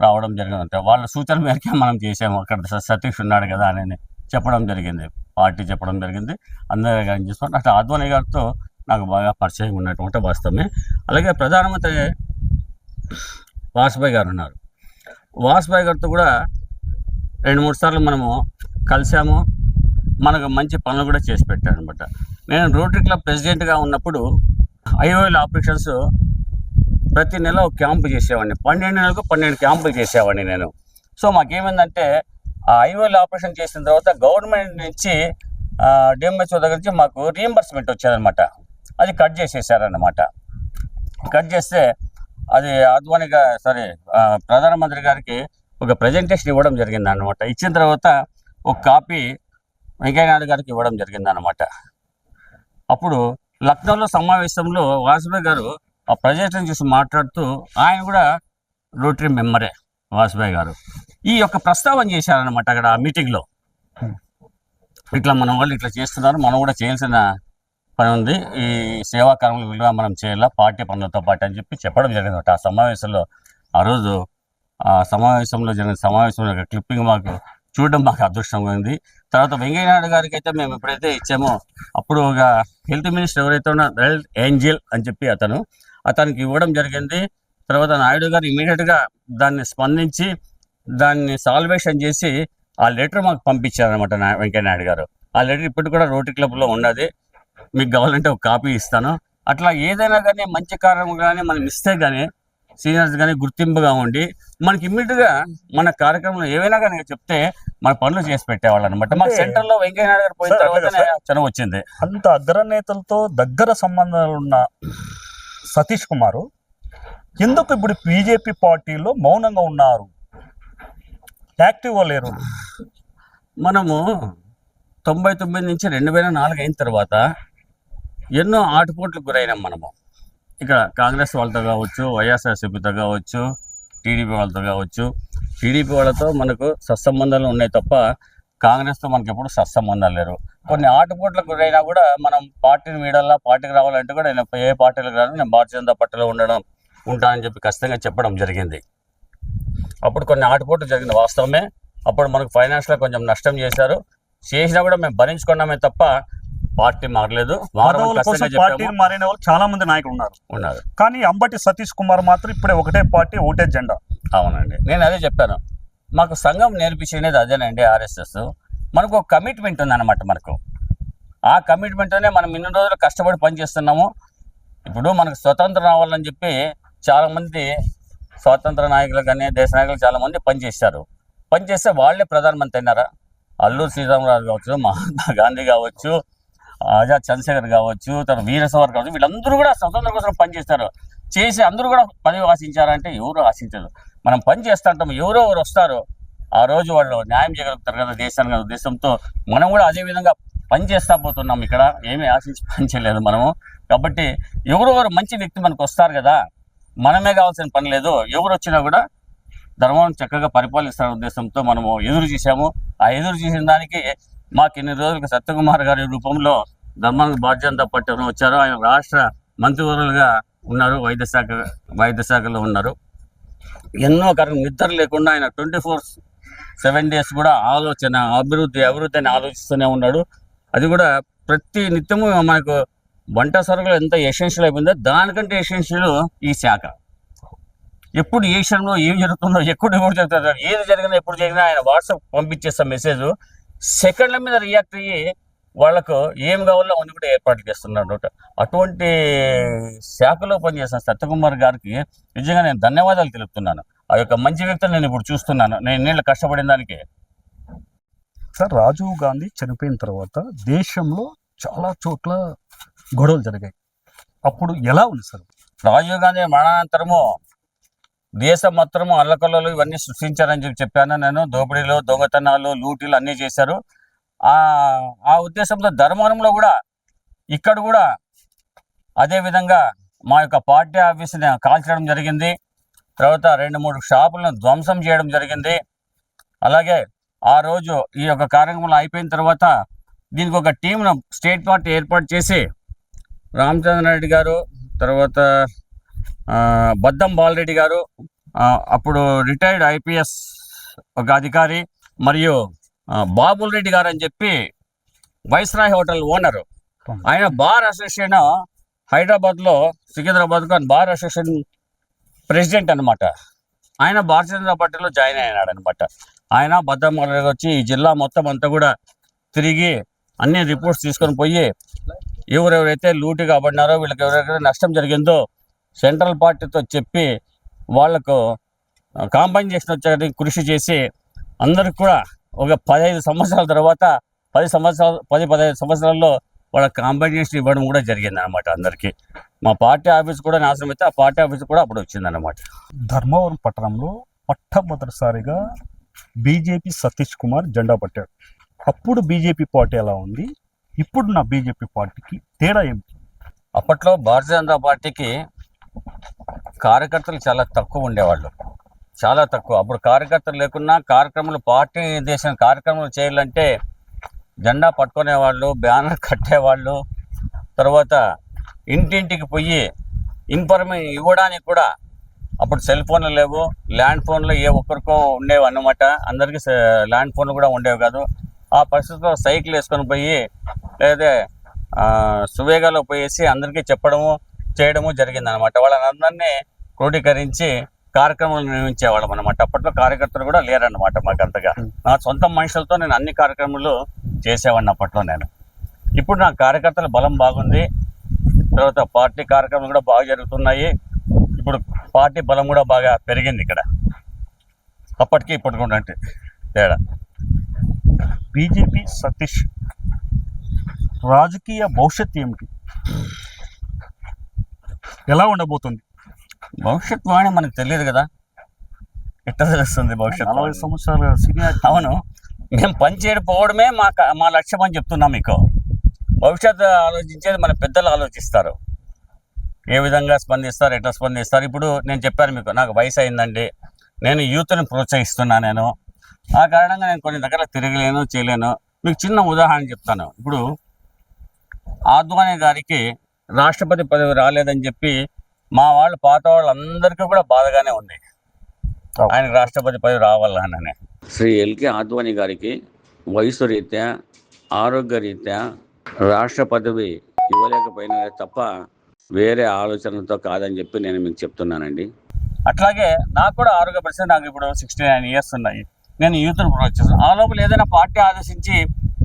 రావడం జరిగింది. వాళ్ళ సూచన మేరకే మనం చేసాము. అక్కడ సతీష్ ఉన్నాడు కదా అని చెప్పడం జరిగింది, పార్టీ చెప్పడం జరిగింది. అందరూ కానీ చేసుకుంటే అట్లా అద్వానీ గారితో నాకు బాగా పరిచయం ఉన్నటువంటి వాస్తవమే. అలాగే ప్రధానమంత్రి వాజ్పేయి గారు ఉన్నారు. వాజ్పేయి గారితో కూడా 2-3 సార్లు మనము కలిసాము. మనకు మంచి పనులు కూడా చేసి పెట్టాడు అనమాట. నేను రోటరీ క్లబ్ ప్రెసిడెంట్గా ఉన్నప్పుడు ఐఓఎల్ ఆపరేషన్స్ ప్రతి నెల ఒక క్యాంపు చేసేవాడిని. 12 నెలలకు 12 క్యాంపులు చేసేవాడిని నేను. సో మాకేమైందంటే ఆ ఐఓఎల్ ఆపరేషన్ చేసిన తర్వాత గవర్నమెంట్ నుంచి డిఎంహెచ్ఓ దగ్గర నుంచి మాకు రీఎంబర్స్మెంట్ వచ్చేదనమాట. అది కట్ చేసేసారన్నమాట. కట్ చేస్తే అది అద్వానీగా ప్రధానమంత్రి గారికి ఒక ప్రజెంటేషన్ ఇవ్వడం జరిగింది అనమాట. ఇచ్చిన తర్వాత ఒక కాపీ వెంకయ్యనాయుడు గారికి ఇవ్వడం జరిగింది అనమాట. అప్పుడు లక్నోలో సమావేశంలో వాజ్పేయి గారు ఆ ప్రజెంటేషన్ చూసి మాట్లాడుతూ ఆయన కూడా రోటరీ మెంబరే వాజ్పేయి గారు ఈ యొక్క ప్రస్తావన చేశారనమాట అక్కడ ఆ మీటింగ్లో. ఇట్లా మన వాళ్ళు ఇట్లా చేస్తున్నారు, మనం కూడా చేయాల్సిన పని ఉంది, ఈ సేవా కార్మికులుగా మనం చేయాలా పార్టీ పనులతో పాటు అని చెప్పి చెప్పడం జరిగింది. ఆ సమావేశంలో ఆ రోజు ఆ సమావేశంలో జరిగిన సమావేశంలో క్లిప్పింగ్ మాకు చూడడం మాకు అదృష్టంగా ఉంది. తర్వాత వెంకయ్యనాయుడు గారికి అయితే మేము ఎప్పుడైతే ఇచ్చామో అప్పుడు ఒక హెల్త్ మినిస్టర్ ఎవరైతే ఉన్నారో హెల్త్ ఏంజల్ అని చెప్పి అతనికి ఇవ్వడం జరిగింది. తర్వాత నాయుడు గారు ఇమీడియట్గా దాన్ని స్పందించి దాన్ని సాల్వేషన్ చేసి ఆ లెటర్ మాకు పంపించారనమాట వెంకయ్యనాయుడు గారు. ఆ లెటర్ ఇప్పటికి కూడా రోటరీ క్లబ్లో ఉన్నది, మీకు కావాలంటే ఒక కాపీ ఇస్తాను. అట్లా ఏదైనా కానీ మంచి కార్యక్రమం కానీ మనం ఇస్తే కానీ సీనియర్స్ కానీ గుర్తింపుగా ఉండి మనకి ఇమ్మీడియట్గా మన కార్యక్రమంలో ఏవైనా కానీ చెప్తే మన పనులు చేసి పెట్టేవాళ్ళు అనమాట. మాకు సెంటర్లో వెంకయ్యనాయుడు గారు పోయిన తర్వాతనే చనువు వచ్చింది. అంత అగ్రనేతలతో దగ్గర సంబంధాలు ఉన్న సతీష్ కుమార్ ఎందుకు ఇప్పుడు బీజేపీ పార్టీలో మౌనంగా ఉన్నారు, యాక్టివ్గా లేరు? మనము 99 నుంచి 2004 అయిన తర్వాత ఎన్నో ఆటుపోట్లకు గురైనాం మనము. ఇక్కడ కాంగ్రెస్ వాళ్ళతో కావచ్చు, వైఎస్ఆర్సీపీతో కావచ్చు, టీడీపీ వాళ్ళతో కావచ్చు. టీడీపీ వాళ్ళతో మనకు సత్సంబంధాలు ఉన్నాయి తప్ప కాంగ్రెస్తో మనకి ఎప్పుడు సత్సంబంధాలు లేరు. కొన్ని ఆటుపోట్లకు గురైనా కూడా మనం పార్టీని వీడాలా, పార్టీకి రావాలంటే కూడా నేను ఏ పార్టీలకు రాను, నేను భారతీయ జనతా పార్టీలో ఉంటానని చెప్పి ఖచ్చితంగా చెప్పడం జరిగింది. అప్పుడు కొన్ని ఆటుపోట్లు జరిగింది వాస్తవమే. అప్పుడు మనకు ఫైనాన్షియల్గా కొంచెం నష్టం చేసినా కూడా మేము భరించుకున్నామే తప్ప పార్టీ మారలేదు. పార్టీని మారిన వాళ్ళు చాలా మంది నాయకులు ఉన్నారు, కానీ అంబటి సతీష్ కుమార్ మాత్రం ఇప్పుడే ఒకటే పార్టీ ఒకటే జెండా. అవునండి, నేను అదే చెప్పాను. మాకు సంఘం నేర్పించేది అదేనండి, ఆర్ఎస్ఎస్. మనకు ఒక కమిట్మెంట్ ఉందన్నమాట. మనకు ఆ కమిట్మెంట్తోనే మనం ఇన్ని రోజులు కష్టపడి పనిచేస్తున్నాము. ఇప్పుడు మనకు స్వతంత్రం రావాలని చెప్పి చాలామంది స్వాతంత్ర నాయకులు కానీ దేశ నాయకులు చాలామంది పనిచేస్తే వాళ్ళే ప్రధానమంత్రి అయినారా? అల్లూరు సీతారామరాజు కావచ్చు, మహాత్మా గాంధీ కావచ్చు, ఆజాద్ చంద్రశేఖర్ కావచ్చు, తర్వాత వీర సావర్కర్ కావచ్చు, వీళ్ళందరూ కూడా స్వతంత్రం కోసం పనిచేస్తారు. చేసి అందరూ కూడా పదవి ఆశించారంటే ఎవరు ఆశించరు. మనం పని చేస్తూ ఉంటాం, ఎవరు వస్తారు ఆ రోజు వాళ్ళు న్యాయం చేయగలుగుతారు కదా దేశానికి. ఉద్దేశంతో మనం కూడా అదే విధంగా పని చేస్తా పోతున్నాం. ఇక్కడ ఏమీ ఆశించి పని చేయలేదు మనము. కాబట్టి ఎవరు మంచి వ్యక్తి మనకు వస్తారు కదా, మనమే కావాల్సిన పని లేదు. ఎవరు వచ్చినా కూడా ధర్మం చక్కగా పరిపాలిస్తున్న ఉద్దేశంతో మనము ఎదురు చూసాము. ఆ ఎదురు చూసిన దానికి మాకు ఇన్ని రోజులకు సత్యకుమార్ గారి రూపంలో ధర్మానికి భారతీయ జనతా పార్టీ వచ్చారు. ఆయన రాష్ట్ర మంత్రివర్యులుగా ఉన్నారు, వైద్య శాఖలో ఉన్నారు. ఎన్నో నిద్ర లేకుండా ఆయన 24/7 డేస్ కూడా ఆలోచన, అభివృద్ధి అని ఆలోచిస్తూనే ఉన్నాడు. అది కూడా ప్రతి నిత్యము మనకు వంట సరుకులు ఎంత ఎసెన్షియల్ అయిపోయిందో దానికంటే ఎసెన్షియల్ ఈ శాఖ. ఎప్పుడు ఏ క్షణంలో ఏం జరుగుతుందో, ఎప్పుడు జరుగుతుందో, ఏది జరిగినా ఎప్పుడు జరిగినా ఆయన వాట్సాప్ పంపించేస్తాం మెసేజ్. సెకండ్ల మీద రియాక్ట్ అయ్యి వాళ్ళకు ఏం కావాలో అవన్నీ కూడా ఏర్పాటు చేస్తున్నాడు. అటువంటి శాఖలో పనిచేసిన సత్యకుమార్ గారికి నిజంగా నేను ధన్యవాదాలు తెలుపుతున్నాను. ఆ యొక్క మంచి వ్యక్తిని నేను ఇప్పుడు చూస్తున్నాను, నేను నీళ్ళు కష్టపడిన దానికి. సార్, రాజీవ్ గాంధీ చనిపోయిన తర్వాత దేశంలో చాలా చోట్ల గొడవలు జరిగాయి. అప్పుడు ఎలా ఉంది సార్? రాజీవ్ గాంధీ మరణానంతరము దేశం మొత్తము అల్లకల్లోలు ఇవన్నీ సృష్టించారని చెప్పాను నేను. దోపిడీలు, దొంగతనాలు, లూటీలు అన్నీ చేశారు. ఆ ఉద్దేశంతో ధర్మవరంలో కూడా ఇక్కడ కూడా అదేవిధంగా మా యొక్క పార్టీ ఆఫీస్ని కాల్చడం జరిగింది. తర్వాత 2-3 షాపులను ధ్వంసం చేయడం జరిగింది. అలాగే ఆ రోజు ఈ యొక్క కార్యక్రమాలు అయిపోయిన తర్వాత దీనికి ఒక టీంను స్టేట్ పార్టీ ఏర్పాటు చేసి రామచంద్రారెడ్డి గారు, తర్వాత బద్దం బాలరెడ్డి గారు, అప్పుడు రిటైర్డ్ ఐపీఎస్ ఒక అధికారి, మరియు బాబుల్ రెడ్డి గారు అని చెప్పి వైస్రాయ్ హోటల్ ఓనరు, ఆయన బార్ అసోసియేషన్ హైదరాబాద్లో సికింద్రాబాద్కు బార్ అసోసియేషన్ ప్రెసిడెంట్ అనమాట. ఆయన భారతీయ జనతా పార్టీలో జాయిన్ అయినాడు అనమాట. ఆయన బద్దం బాలరెడ్డి వచ్చి ఈ జిల్లా మొత్తం అంతా కూడా తిరిగి అన్ని రిపోర్ట్స్ తీసుకొని పోయి ఎవరెవరైతే లూటీ కాబడినారో, వీళ్ళకి ఎవరెవరైతే నష్టం జరిగిందో సెంట్రల్ పార్టీతో చెప్పి వాళ్లకు కాంపెన్సేషన్ వచ్చేది కృషి చేసి అందరికి కూడా ఒక 15 సంవత్సరాల తర్వాత 10-15 సంవత్సరాల్లో వాళ్ళకి కాంపెన్సేషన్ ఇవ్వడం కూడా జరిగింది అనమాట అందరికీ. మా పార్టీ ఆఫీస్ కూడా నాశనం అయితే ఆ పార్టీ ఆఫీస్ కూడా అప్పుడు వచ్చిందన్నమాట. ధర్మవరం పట్టణంలో మొట్టమొదటిసారిగా బీజేపీ సతీష్ కుమార్ జెండా పట్టాడు. అప్పుడు బీజేపీ పార్టీ ఎలా ఉంది, ఇప్పుడు నా బీజేపీ పార్టీకి తేడా ఏమిటి? అప్పట్లో భారతీయ జనతా పార్టీకి కార్యకర్తలు చాలా తక్కువ ఉండేవాళ్ళు, చాలా తక్కువ. అప్పుడు కార్యకర్తలు లేకున్నా కార్యక్రమాలు, పార్టీ దేశం కార్యక్రమాలు చేయాలంటే జెండా పట్టుకునేవాళ్ళు, బ్యానర్ కట్టేవాళ్ళు. తర్వాత ఇంటింటికి పోయి ఇన్ఫర్మేషన్ ఇవ్వడానికి కూడా అప్పుడు సెల్ ఫోన్లు లేవు, ల్యాండ్ ఫోన్లు ఏ ఒక్కరికో ఉండేవి అన్నమాట. అందరికీ ల్యాండ్ ఫోన్లు కూడా ఉండేవి కాదు. ఆ పరిస్థితుల్లో సైకిల్ వేసుకొని పోయి లేదా సువేగాలో పోయేసి అందరికీ చెప్పడము చేయడము జరిగిందనమాట. వాళ్ళందరినీ క్రోడీకరించి కార్యక్రమాలు నిర్వహించేవాళ్ళం అనమాట. అప్పట్లో కార్యకర్తలు కూడా లేరన్నమాట మాకు అంతగా. నా సొంత మనుషులతో నేను అన్ని కార్యక్రమాలు చేసేవాడిని అప్పట్లో నేను. ఇప్పుడు నా కార్యకర్తల బలం బాగుంది. తర్వాత పార్టీ కార్యక్రమాలు కూడా బాగా జరుగుతున్నాయి. ఇప్పుడు పార్టీ బలం కూడా బాగా పెరిగింది ఇక్కడ, అప్పటికి ఇప్పటికి ఉన్నట్టు తేడా. బీజేపీ సతీష్ రాజకీయ భవిష్యత్తు ఏమిటి, ఎలా ఉండబోతుంది? భవిష్యత్తు వాణి మనకు తెలియదు కదా, ఎట్లా తెలుస్తుంది భవిష్యత్తు? 40 సంవత్సరాల సీనియర్. అవును, మేము పనిచేయడం పోవడమే మా లక్ష్యం అని చెప్తున్నాం మీకు. భవిష్యత్తు ఆలోచించేది మన పెద్దలు ఆలోచిస్తారు, ఏ విధంగా స్పందిస్తారు, ఎట్లా స్పందిస్తారు. ఇప్పుడు నేను చెప్పాను మీకు, నాకు వయసు అయిందండి, నేను యూత్ని ప్రోత్సహిస్తున్నాను. నేను ఆ కారణంగా నేను కొన్ని దగ్గర తిరగలేను, చేయలేను. మీకు చిన్న ఉదాహరణ చెప్తాను. ఇప్పుడు ఆద్వానీ గారికి రాష్ట్రపతి పదవి రాలేదని చెప్పి మా వాళ్ళు, పాత వాళ్ళందరికీ కూడా బాధగానే ఉంది, ఆయనకు రాష్ట్రపతి పదవి రావాలని. శ్రీ ఎల్కే ఆద్వానీ గారికి వయసు రీత్యా, ఆరోగ్య రీత్యా రాష్ట్ర పదవి ఇవ్వలేకపోయినా తప్ప వేరే ఆలోచనలతో కాదని చెప్పి నేను మీకు చెప్తున్నానండి. అట్లాగే నాకు కూడా ఆరోగ్య పరిస్థితి, నాకు ఇప్పుడు 69 ఇయర్స్ ఉన్నాయి. నేను యూత్ను ప్రోత్సహిస్తాను. ఆ లోపల ఏదైనా పార్టీ ఆదేశించి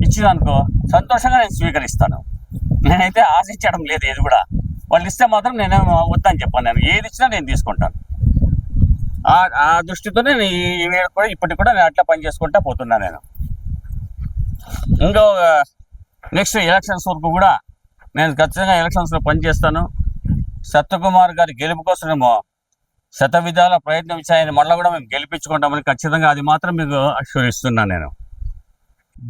ఇచ్చిందనుకో సంతోషంగా నేను స్వీకరిస్తాను. నేనైతే ఆశించడం లేదు ఏది కూడా. వాళ్ళు ఇస్తే మాత్రం నేనే వద్దని చెప్పాను. నేను ఏది ఇచ్చినా నేను తీసుకుంటాను. ఆ దృష్టితోనే ఈ వేళ కూడా ఇప్పటికి కూడా నేను అట్లా పని చేసుకుంటా పోతున్నా. నేను ఇంకో నెక్స్ట్ ఎలక్షన్స్ వరకు కూడా నేను ఖచ్చితంగా ఎలక్షన్స్లో పనిచేస్తాను. సత్యకుమార్ గారి గెలుపు కోసమేమో శత విధాల ప్రయత్నం ఇచ్చాయని మళ్ళీ కూడా మేము గెలిపించుకుంటామని ఖచ్చితంగా అది మాత్రం మీకు అష్యూర్ ఇస్తున్నాను. నేను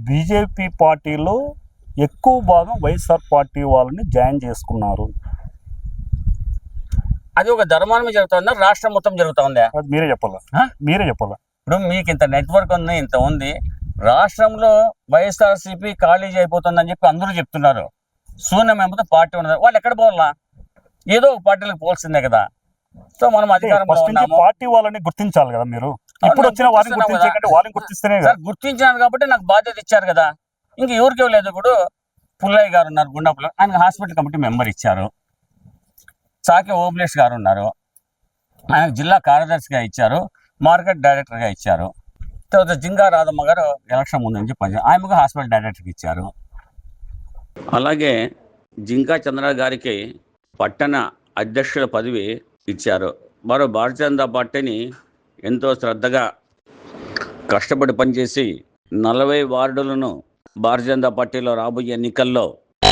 బీజేపీ పార్టీలో ఎక్కువ భాగం వైఎస్ఆర్ పార్టీ వాళ్ళని జాయిన్ చేసుకున్నారు. అది ఒక ధర్మాన్ని జరుగుతుందా, రాష్ట్రం మొత్తం జరుగుతుందా? అది మీరే చెప్పాలా. ఇప్పుడు మీకు ఇంత నెట్వర్క్ ఉంది, ఇంత ఉంది. రాష్ట్రంలో వైఎస్ఆర్సీపీ ఖాళీ అయిపోతుందని చెప్పి అందరూ చెప్తున్నారు. శూన్యం ఏమిటో పార్టీ ఉన్నది. వాళ్ళు ఎక్కడ పోవాలా? ఏదో ఒక పార్టీలకు పోల్సిందే కదా. సో మనం అధికారంలో ఉన్నాము. పార్టీ వాళ్ళని గుర్తించాలి కదా మీరు. ఇప్పుడు వచ్చిన వారిని గుర్తించకండి, వాళ్ళని గుర్తిస్తేనే సార్ గుర్తించాను కాబట్టి నాకు బాధ్యత ఇచ్చారు కదా. ఇంకా ఎవరికి ఇవ్వలేదు. ఇప్పుడు పుల్లయ్య గారు ఉన్నారు గుండాపులో, ఆయన హాస్పిటల్ కమిటీ మెంబర్ ఇచ్చారు. సాకే ఓబ్లేష్ గారు ఉన్నారు, ఆయన జిల్లా కార్యదర్శిగా ఇచ్చారు, మార్కెట్ డైరెక్టర్గా ఇచ్చారు. తర్వాత జింగా రాధమ్మ గారు ఎలక్షన్ ముందు నుంచి పనిచేశారు, ఆమెకు హాస్పిటల్ డైరెక్టర్కి ఇచ్చారు. అలాగే జింకా చంద్ర గారికి పట్టణ అధ్యక్షుల పదవి ఇచ్చారు. వారు భారతీయ జనతా పార్టీని ఎంతో శ్రద్ధగా కష్టపడి పనిచేసి 40 వార్డులను భారతీయ జనతా పార్టీలో రాబోయే ఎన్నికల్లో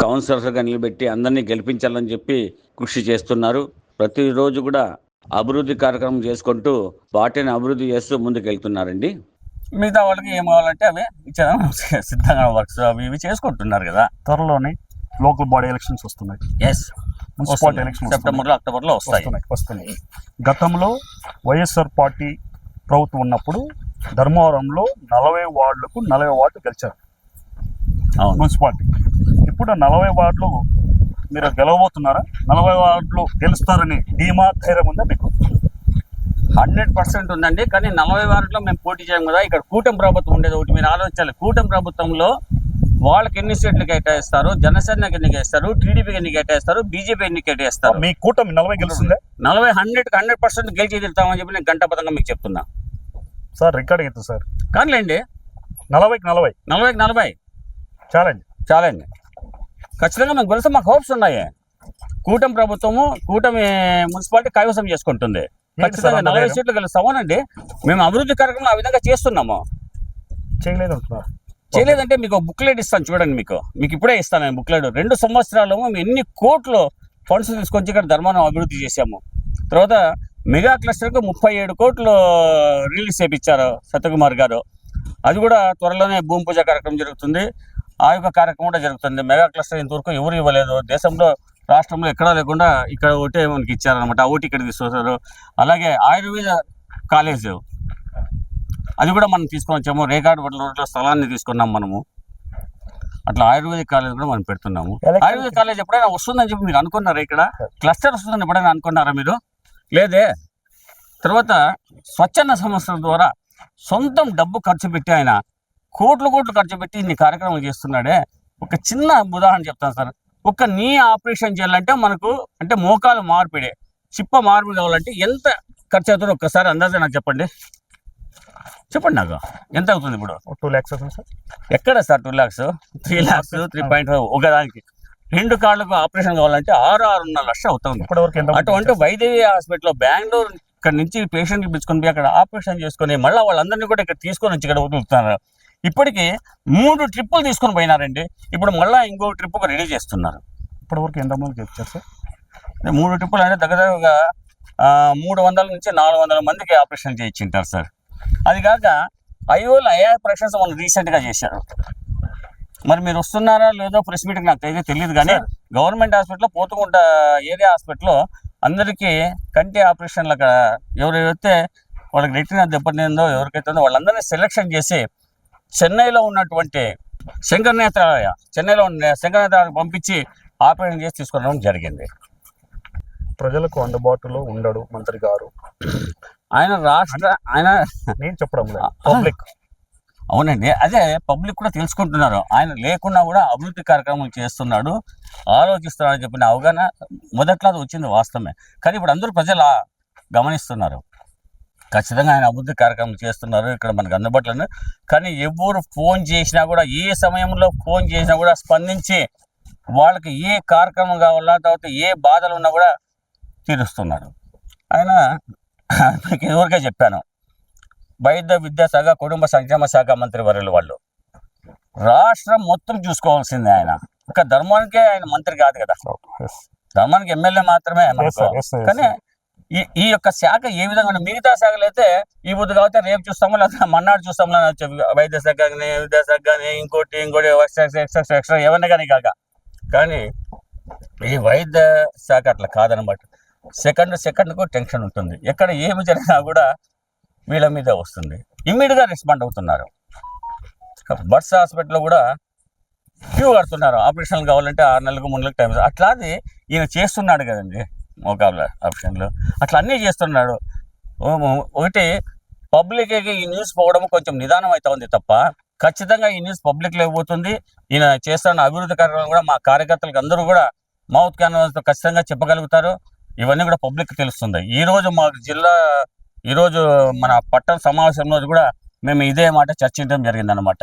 కౌన్సిలర్స్గా నిలబెట్టి అందరినీ గెలిపించాలని చెప్పి కృషి చేస్తున్నారు. ప్రతిరోజు కూడా అభివృద్ధి కార్యక్రమం చేసుకుంటూ పార్టీని అభివృద్ధి చేస్తూ ముందుకు వెళ్తున్నారండి. మిగతా వాళ్ళకి ఏం కావాలంటే అవి ఇచ్చేదా సిద్ధంగా వర్క్స్ అవి ఇవి చేసుకుంటున్నారు కదా. త్వరలోనే లోకల్ బాడీ ఎలక్షన్స్ వస్తున్నాయి. మున్సిపాలిటీ ఎలక్షన్ సెప్టెంబర్లో అక్టోబర్లో వస్తున్నాయి. గతంలో వైఎస్ఆర్ పార్టీ ప్రభుత్వం ఉన్నప్పుడు ధర్మవరంలో 40 వార్డులకు 40 వార్డులు గెలిచారు మున్సిపాలిటీ. ఇప్పుడు 40 వార్డులు మీరు గెలవబోతున్నారా? 40 వార్డులు గెలుస్తారని ధీమా ధైర్యం ఉందా మీకు? 100% ఉందండి. కానీ 40 వార్డులో మేము పోటీ చేయం కదా. ఇక్కడ కూటమి ప్రభుత్వం ఉండేది ఒకటి మీరు ఆలోచించాలి. కూటమి ప్రభుత్వంలో వాళ్ళకి ఎన్ని సీట్లు కేటాయిస్తారు, జనసేనకి ఎన్ని కేటాయిస్తారు, టీడీపీకి ఎన్ని కేటాయిస్తారు, బీజేపీ ఎన్ని కేటాయిస్తారు. మీ కూటమి 40 గెలుస్తుందా? 40 100% గెలిచి తీరుతామని చెప్పి నేను గంటపదంగా మీకు చెప్తున్నా సార్. రికార్డ్ అవుతుంది సార్. కానిలేండి, 40కి 40 ఛాలెంజ్ ఖచ్చితంగా మేము గెలిస్తే మాకు హోప్స్ ఉన్నాయి. కూటమి ప్రభుత్వము కూటమి మున్సిపాలిటీ కైవసం చేసుకుంటుంది. ఖచ్చితంగా 40 సీట్లు గెలుస్తామోనండి. మేము అభివృద్ధి కార్యక్రమం ఆ విధంగా చేస్తున్నాము. చేయలేదంటే మీకు బుక్లెట్ ఇస్తాను చూడండి. మీకు ఇప్పుడే ఇస్తాను నేను బుక్లెట్. 2 సంవత్సరాలు మేము ఎన్ని కోట్లు ఫండ్స్ తీసుకొచ్చి ఇక్కడ ధర్మానం అభివృద్ధి చేశాము. తర్వాత మెగా క్లస్టర్కు 37 కోట్లు రిలీజ్ చేయించారు సత్యకుమార్ గారు. అది కూడా త్వరలోనే భూమి పూజ కార్యక్రమం జరుగుతుంది. ఆ యొక్క కార్యక్రమం కూడా జరుగుతుంది. మెగా క్లస్టర్ ఇంతవరకు ఎవరు ఇవ్వలేదు. దేశంలో రాష్ట్రంలో ఎక్కడా లేకుండా ఇక్కడ ఒకటే మనకి ఇచ్చారనమాట. ఆ ఒకటి ఇక్కడ తీసుకొస్తారు. అలాగే ఆయుర్వేద కాలేజ్ అది కూడా మనం తీసుకొని వచ్చాము. రేగాడ్ రోడ్లో స్థలాన్ని తీసుకున్నాం మనము. అట్లా ఆయుర్వేదిక్ కాలేజ్ కూడా మనం పెడుతున్నాము. ఆయుర్వేదిక్ కాలేజ్ ఎప్పుడైనా వస్తుందని చెప్పి మీరు అనుకున్నారా? ఇక్కడ క్లస్టర్ వస్తుందని ఎప్పుడైనా అనుకున్నారా మీరు? లేదే. తర్వాత స్వచ్ఛంద సంస్థల ద్వారా సొంతం డబ్బు ఖర్చు పెట్టి ఆయన కోట్లు ఖర్చు పెట్టి ఇన్ని కార్యక్రమాలు చేస్తున్నాడే. ఒక చిన్న ఉదాహరణ చెప్తాను సార్. ఒక నీ ఆపరేషన్ చేయాలంటే మనకు అంటే మోకాలు మార్పిడే, చిప్ప మార్పిడి కావాలంటే ఎంత ఖర్చు అవుతుందో ఒక్కసారి అందాజా నాకు చెప్పండి నాకు ఎంత అవుతుంది? ఇప్పుడు 2 lakhs అవుతుంది సార్. ఎక్కడ సార్ 2 lakhs, 3 lakhs, 3.5 ఒకదానికి. 2 కాళ్ళకు ఆపరేషన్ కావాలంటే 6.5 లక్షలు అవుతుంది. అటువంటి వైదేవి హాస్పిటల్ బెంగళూరు ఇక్కడ నుంచి పేషెంట్లు పిలుచుకొని పోయి అక్కడ ఆపరేషన్ చేసుకొని మళ్ళీ వాళ్ళందరినీ కూడా ఇక్కడ తీసుకొని వచ్చి ఇక్కడ వదులుతున్నారు. ఇప్పటికీ 3 ట్రిప్పులు తీసుకొని పోయినారండి. ఇప్పుడు మళ్ళీ ఇంకో ట్రిప్ రెడీ చేస్తున్నారు. ఇప్పటివరకు ఎంతమంది చెప్పారు సార్? 3 ట్రిప్పులు అంటే దగ్గరగా 300 నుంచి 400 మందికి ఆపరేషన్ చేయించుంటారు సార్. అది కాక ఐఓలు ఆపరేషన్స్ మనం రీసెంట్గా చేశారు. మరి మీరు వస్తున్నారా లేదో ప్రెస్ మీటింగ్ నాకు అయితే తెలియదు, కానీ గవర్నమెంట్ హాస్పిటల్లో పోతుకుంట ఏరియా హాస్పిటల్లో అందరికీ కంటి ఆపరేషన్లు అక్కడ ఎవరైతే వాళ్ళకి రెటీనా దెబ్బతిందో ఎవరికైతే ఉందో వాళ్ళందరినీ సెలెక్షన్ చేసి చెన్నైలో ఉన్నటువంటి శంకర్ నేత్రాలయ పంపించి ఆపరేషన్ చేసి తీసుకురావడం జరిగింది. ప్రజలకు అందుబాటులో ఉండడు మంత్రి గారు. ఆయన నేను చెప్పడం పబ్లిక్. అవునండి, అదే పబ్లిక్ కూడా తెలుసుకుంటున్నారు. ఆయన లేకున్నా కూడా అభివృద్ధి కార్యక్రమాలు చేస్తున్నాడు, ఆలోచిస్తున్నాడు చెప్పిన అవగాహన మొదట్లో అది వచ్చింది వాస్తవమే. కానీ ఇప్పుడు అందరూ ప్రజలు గమనిస్తున్నారు. ఖచ్చితంగా ఆయన అభివృద్ధి కార్యక్రమం చేస్తున్నారు ఇక్కడ మనకు అందుబాటులో. కానీ ఎవరు ఫోన్ చేసినా కూడా, ఏ సమయంలో ఫోన్ చేసినా కూడా స్పందించి వాళ్ళకి ఏ కార్యక్రమం కావాలా, తర్వాత ఏ బాధలు ఉన్నా కూడా తీరుస్తున్నాడు. ఆయన మీకు ఎవరికే చెప్పాను, వైద్య విద్యాశాఖ కుటుంబ సంక్షేమ శాఖ మంత్రి వర్యులు వాళ్ళు రాష్ట్రం మొత్తం చూసుకోవాల్సిందే. ఆయన ఒక ధర్మానికే ఆయన మంత్రి కాదు కదా, ధర్మానికి ఎమ్మెల్యే మాత్రమే. కానీ ఈ యొక్క శాఖ ఏ విధంగా మిగతా శాఖలు అయితే ఈ బుద్ధి కాబట్టి రేపు చూస్తామో లేదా మన్నాడు చూస్తామో వైద్య శాఖ కానీ విద్యాశాఖ కానీ ఇంకోటి ఎక్స్ట్రా ఏమన్నా కానీ కాక, కానీ ఈ వైద్య శాఖ అట్లా కాదనమాట. సెకండ్కు టెన్షన్ ఉంటుంది. ఎక్కడ ఏమి జరిగినా కూడా వీళ్ళ మీద వస్తుంది. ఇమ్మీడియట్గా రెస్పాండ్ అవుతున్నారు. బర్డ్స్ హాస్పిటల్లో కూడా క్యూ కడుతున్నారు. ఆపరేషన్లు కావాలంటే 6 నెలలకు 3 నెలలకు టైం. అట్లాది ఈయన చేస్తున్నాడు కదండి మోకాళ్ళ ఆపరేషన్లు, అట్లా అన్నీ చేస్తున్నాడు. ఒకటి పబ్లిక్కి ఈ న్యూస్ పోవడం కొంచెం నిదానం అవుతా ఉంది తప్ప ఖచ్చితంగా ఈ న్యూస్ పబ్లిక్ లేకపోతుంది. ఈయన చేస్తున్న అభివృద్ధి కార్యక్రమం కూడా మా కార్యకర్తలకు అందరూ కూడా మౌత్ క్యాన్వాస్తో ఖచ్చితంగా చెప్పగలుగుతారు. ఇవన్నీ కూడా పబ్లిక్ తెలుస్తుంది. ఈరోజు మన పట్టణ సమావేశంలో కూడా మేము ఇదే మాట చర్చించడం జరిగిందనమాట.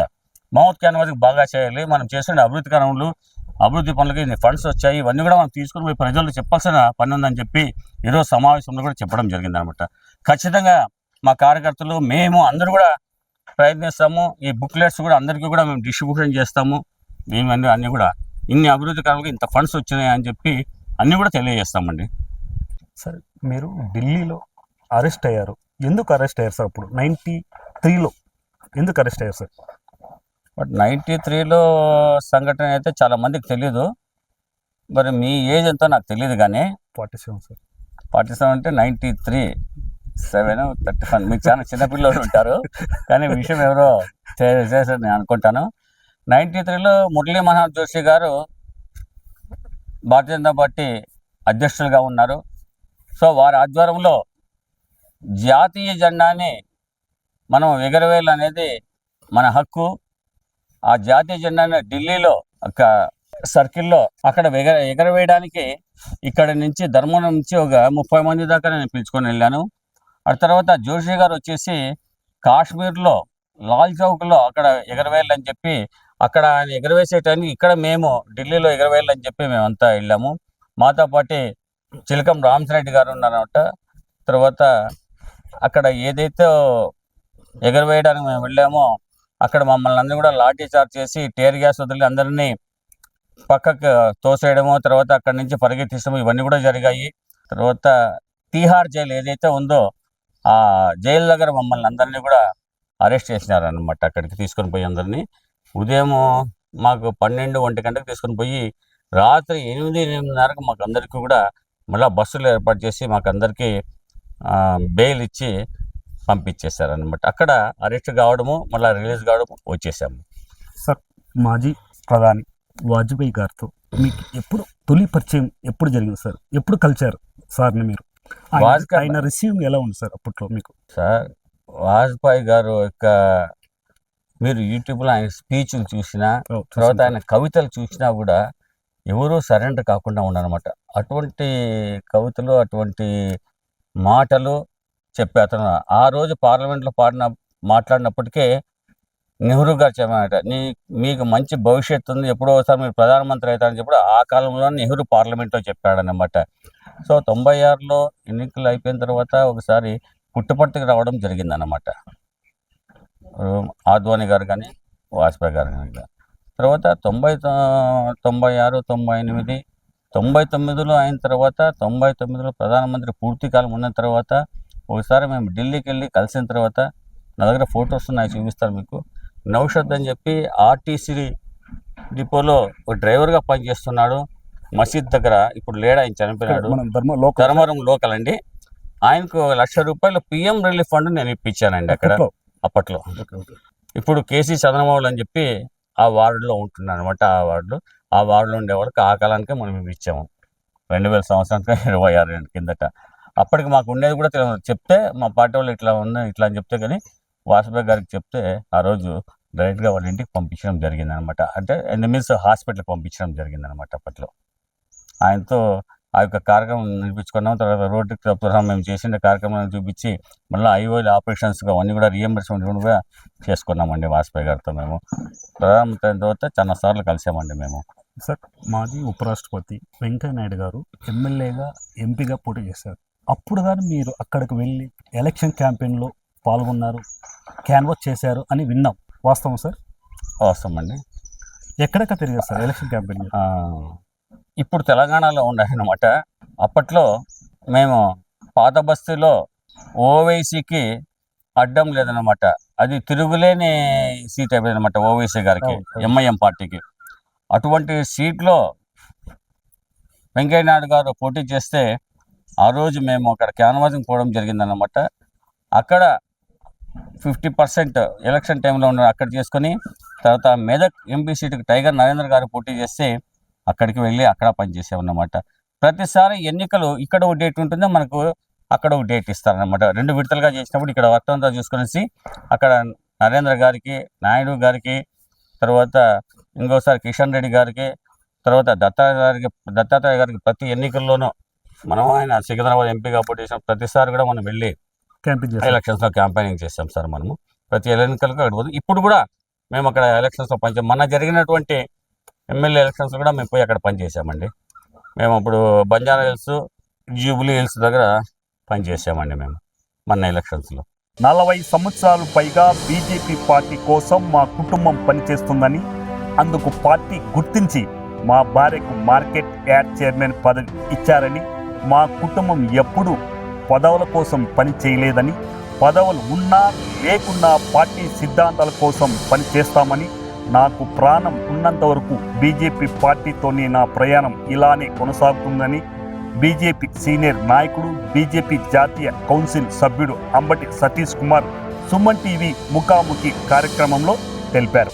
మౌత్ క్యాన్వాస్కి బాగా చేయాలి, మనం చేస్తున్న అభివృద్ధి పనులకి ఫండ్స్ వచ్చాయి, ఇవన్నీ కూడా మనం తీసుకుని పోయి ప్రజలకు చెప్పాల్సిన పని ఉందని చెప్పి ఈరోజు సమావేశంలో కూడా చెప్పడం జరిగిందనమాట. ఖచ్చితంగా మా కార్యకర్తలు మేము అందరూ కూడా ప్రయత్నిస్తాము. ఈ బుక్లెట్స్ కూడా అందరికీ కూడా మేము డిస్ట్రిబ్యూషన్ చేస్తాము. మేము అన్నీ కూడా ఇన్ని అభివృద్ధి కార్యక్రమాలకు ఇంత ఫండ్స్ వచ్చినాయి అని చెప్పి అన్నీ కూడా తెలియజేస్తామండి. సార్, మీరు ఢిల్లీలో అరెస్ట్ అయ్యారు. ఎందుకు అరెస్ట్ అయ్యారు సార్? అప్పుడు 93లో ఎందుకు అరెస్ట్ అయ్యారు సార్? బట్ 93లో సంఘటన అయితే చాలా మందికి తెలీదు. మరి మీ ఏజ్ ఎంతో నాకు తెలియదు, కానీ 47 సార్. 47 అంటే 93, 7, 31 మీకు చాలా చిన్నపిల్లలు ఉంటారు. కానీ విషయం ఎవరో చేశారు నేను అనుకుంటాను. 93లో మురళీ మనోహర్ జోషి గారు భారతీయ జనతా పార్టీ అధ్యక్షులుగా ఉన్నారు. సో వారి ఆధ్వర్యంలో జాతీయ జెండాని మనం ఎగరవేయాలి అనేది మన హక్కు. ఆ జాతీయ జెండాని ఢిల్లీలో ఒక సర్కిల్లో అక్కడ ఎగరవేయడానికి ఇక్కడ నుంచి ధర్మవరం నుంచి ఒక 30 మంది దాకా నేను పిలుచుకొని వెళ్ళాను. ఆ తర్వాత జోషి గారు వచ్చేసి కాశ్మీర్లో లాల్ చౌక్లో అక్కడ ఎగరవేయాలని చెప్పి అక్కడ ఆయన ఎగరవేసేటానికి ఇక్కడ మేము ఢిల్లీలో ఎగరవేయాలని చెప్పి మేమంతా వెళ్ళాము. మాతో పాటు చిలకం రామచంద్రెడ్డి గారు ఉన్నారన్నమాట. తర్వాత అక్కడ ఏదైతే ఎగరవేయడానికి మేము వెళ్ళామో అక్కడ మమ్మల్ని అందరూ కూడా లాఠీ చార్జ్ చేసి టేర్ గ్యాస్ వదిలి అందరినీ పక్కకు తోసేయడము, తర్వాత అక్కడి నుంచి పరిగెత్తించడము ఇవన్నీ కూడా జరిగాయి. తర్వాత తీహార్ జైలు ఏదైతే ఉందో ఆ జైలు దగ్గర మమ్మల్ని అందరినీ కూడా అరెస్ట్ చేసినారనమాట. అక్కడికి తీసుకొని పోయి అందరినీ ఉదయం మాకు 12-1 గంటకు తీసుకొని పోయి రాత్రి 8-8:30కు మాకు అందరికీ కూడా మళ్ళీ బస్సులు ఏర్పాటు చేసి మాకు అందరికీ బెయిల్ ఇచ్చి పంపించేశారనమాట. అక్కడ అరెస్ట్ కావడము మళ్ళీ రిలీజ్ కావడము వచ్చేసాము. సార్, మాజీ ప్రధాని వాజ్పేయి గారితో మీకు ఎప్పుడు తొలి పరిచయం ఎప్పుడు జరిగింది సార్? ఎప్పుడు కలిశారు సార్ని మీరు? ఆయన రిసీవింగ్ ఎలా ఉంది సార్ అప్పట్లో మీకు? సార్, వాజ్పేయి గారు యొక్క మీరు యూట్యూబ్లో ఆయన స్పీచ్లు చూసినా, తర్వాత ఆయన కవితలు చూసినా కూడా ఎవరూ సరెండర్ కాకుండా ఉండనమాట. అటువంటి కవితలు, అటువంటి మాటలు చెప్పే అతను ఆ రోజు పార్లమెంట్లో మాట్లాడినప్పటికే నెహ్రూ గారు చెప్పారట, మీకు మంచి భవిష్యత్తు ఉంది, ఎప్పుడో ఒకసారి మీరు ప్రధానమంత్రి అవుతారని చెప్పి ఆ కాలంలో నెహ్రూ పార్లమెంట్లో చెప్పాడనమాట. సో 96లో ఎన్నికలు అయిపోయిన తర్వాత ఒకసారి పుట్టుపర్తికి రావడం జరిగిందన్నమాట. ఆద్వాని గారు కానీ వాజ్పేయి గారు కానీ. తర్వాత 96, 98, 99లో అయిన తర్వాత 99లో ప్రధానమంత్రి పూర్తి కాలం ఉన్న తర్వాత ఒకసారి మేము ఢిల్లీకి వెళ్ళి కలిసిన తర్వాత నా దగ్గర ఫొటోస్ ఉన్నాయి, చూపిస్తాను మీకు. నౌషద్ అని చెప్పి ఆర్టీసీ డిపోలో ఒక డ్రైవర్గా పనిచేస్తున్నాడు మసీద్ దగ్గర. ఇప్పుడు లేడు, ఆయన చనిపోయినాడు. ధర్మవరం లోకల్ అండి. ఆయనకు ₹1,00,000 పిఎం రిలీఫ్ ఫండ్ నేను ఇప్పించానండి అక్కడ అప్పట్లో. ఇప్పుడు కేసీ చంద్రమౌళి అని చెప్పి ఆ వార్డులో ఉంటున్నాడు అనమాట. ఆ వార్డులో ఉండేవాళ్ళకి ఆ కాలానికే మనం ఇవి ఇచ్చాము 2000 సంవత్సరానికి 26 ఏళ్ళ కిందట. అప్పటికి మాకు ఉండేది కూడా తెలియదు. చెప్తే మా పార్టీ వాళ్ళు ఇట్లా ఉన్నాయి ఇట్లా అని చెప్తే కానీ వాజ్పేయి గారికి చెప్తే ఆ రోజు డైరెక్ట్గా వాళ్ళ ఇంటికి పంపించడం జరిగింది అనమాట. అంటే ఎనిమిస్ హాస్పిటల్కి పంపించడం జరిగింది అనమాట. అప్పట్లో ఆయనతో ఆ యొక్క కార్యక్రమం నిర్మించుకున్నాం. తర్వాత రోడ్డుకి తప్పుతున్నాం మేము చేసిన కార్యక్రమాలను చూపించి మళ్ళీ ఐఓఎల్ ఆపరేషన్స్గా అవన్నీ కూడా రీఎంబర్స్మెంట్ కూడా చేసుకున్నామండి వాజ్పేయి గారితో. మేము ప్రధానమంత్రి అయిన తర్వాత చాలా సార్లు కలిసామండి మేము. సార్, మాజీ ఉపరాష్ట్రపతి వెంకయ్య నాయుడు గారు ఎమ్మెల్యేగా ఎంపీగా పోటీ చేశారు. అప్పుడు కానీ మీరు అక్కడికి వెళ్ళి ఎలక్షన్ క్యాంపెయిన్లో పాల్గొన్నారు, క్యాన్వాస్ చేశారు అని విన్నాం. వాస్తవం సార్? వాస్తవం అండి. ఎక్కడెక్కడ తిరిగారు సార్ ఎలక్షన్ క్యాంపెయిన్? ఇప్పుడు తెలంగాణలో ఉన్నాయన్నమాట. అప్పట్లో మేము పాత బస్తీలో ఓవైసీకి అడ్డం లేదన్నమాట. అది తిరుగులేని సీట్ అయిపోయిందన్నమాట ఓవైసీ గారికి, ఎంఐఎం పార్టీకి. అటువంటి సీట్లో వెంకయ్య నాయుడు గారు పోటీ చేస్తే ఆ రోజు మేము అక్కడ క్యాన్వాసింగ్ పోవడం జరిగిందన్నమాట. అక్కడ 50% ఎలక్షన్ టైంలో ఉన్న అక్కడ చేసుకొని తర్వాత మెదక్ ఎంపీ సీటుకి టైగర్ నరేంద్ర గారు పోటీ చేస్తే అక్కడికి వెళ్ళి అక్కడ పనిచేసామన్నమాట. ప్రతిసారి ఎన్నికలు ఇక్కడ ఒక డేట్ ఉంటుందో మనకు అక్కడ ఒక డేట్ ఇస్తారనమాట. 2 విడతలుగా చేసినప్పుడు ఇక్కడ వర్క్ అంతా చూసుకొనేసి అక్కడ నరేంద్ర గారికి, నాయుడు గారికి, తర్వాత ఇంకోసారి కిషన్ రెడ్డి గారికి, తర్వాత దత్తాత్రేయ గారికి ప్రతి ఎన్నికల్లోనూ మనం ఆయన సికింద్రాబాద్ ఎంపీగా పోటీ చేసిన ప్రతిసారి కూడా మనం వెళ్ళి ఎలక్షన్స్లో క్యాంపెయినింగ్ చేస్తాం సార్. మనము ప్రతి ఎన్నికలకు అక్కడ పోదు. ఇప్పుడు కూడా మేము అక్కడ ఎలక్షన్స్లో పనిచేసాం. మొన్న జరిగినటువంటి ఎమ్మెల్యే ఎలక్షన్స్ కూడా మేము పోయి అక్కడ పనిచేసామండి. మేము అప్పుడు బంజారా హిల్స్, జూబ్లీ హిల్స్ దగ్గర పనిచేసామండి మేము మొన్న ఎలక్షన్స్లో. 40 సంవత్సరాలు పైగా బీజేపీ పార్టీ కోసం మా కుటుంబం పనిచేస్తుందని, అందుకు పార్టీ గుర్తించి మా భార్యకు మార్కెట్ యార్డ్ చైర్మన్ పదవి ఇచ్చారని, మా కుటుంబం ఎప్పుడూ పదవుల కోసం పని చేయలేదని, పదవులు ఉన్నా లేకున్నా పార్టీ సిద్ధాంతాల కోసం పని చేస్తామని, నాకు ప్రాణం ఉన్నంత వరకు బీజేపీ పార్టీతోనే నా ప్రయాణం ఇలానే కొనసాగుతుందని బీజేపీ సీనియర్ నాయకుడు, బీజేపీ జాతీయ కౌన్సిల్ సభ్యుడు అంబటి సతీష్ కుమార్ సుమన్ టీవీ ముఖాముఖి కార్యక్రమంలో తెలిపారు.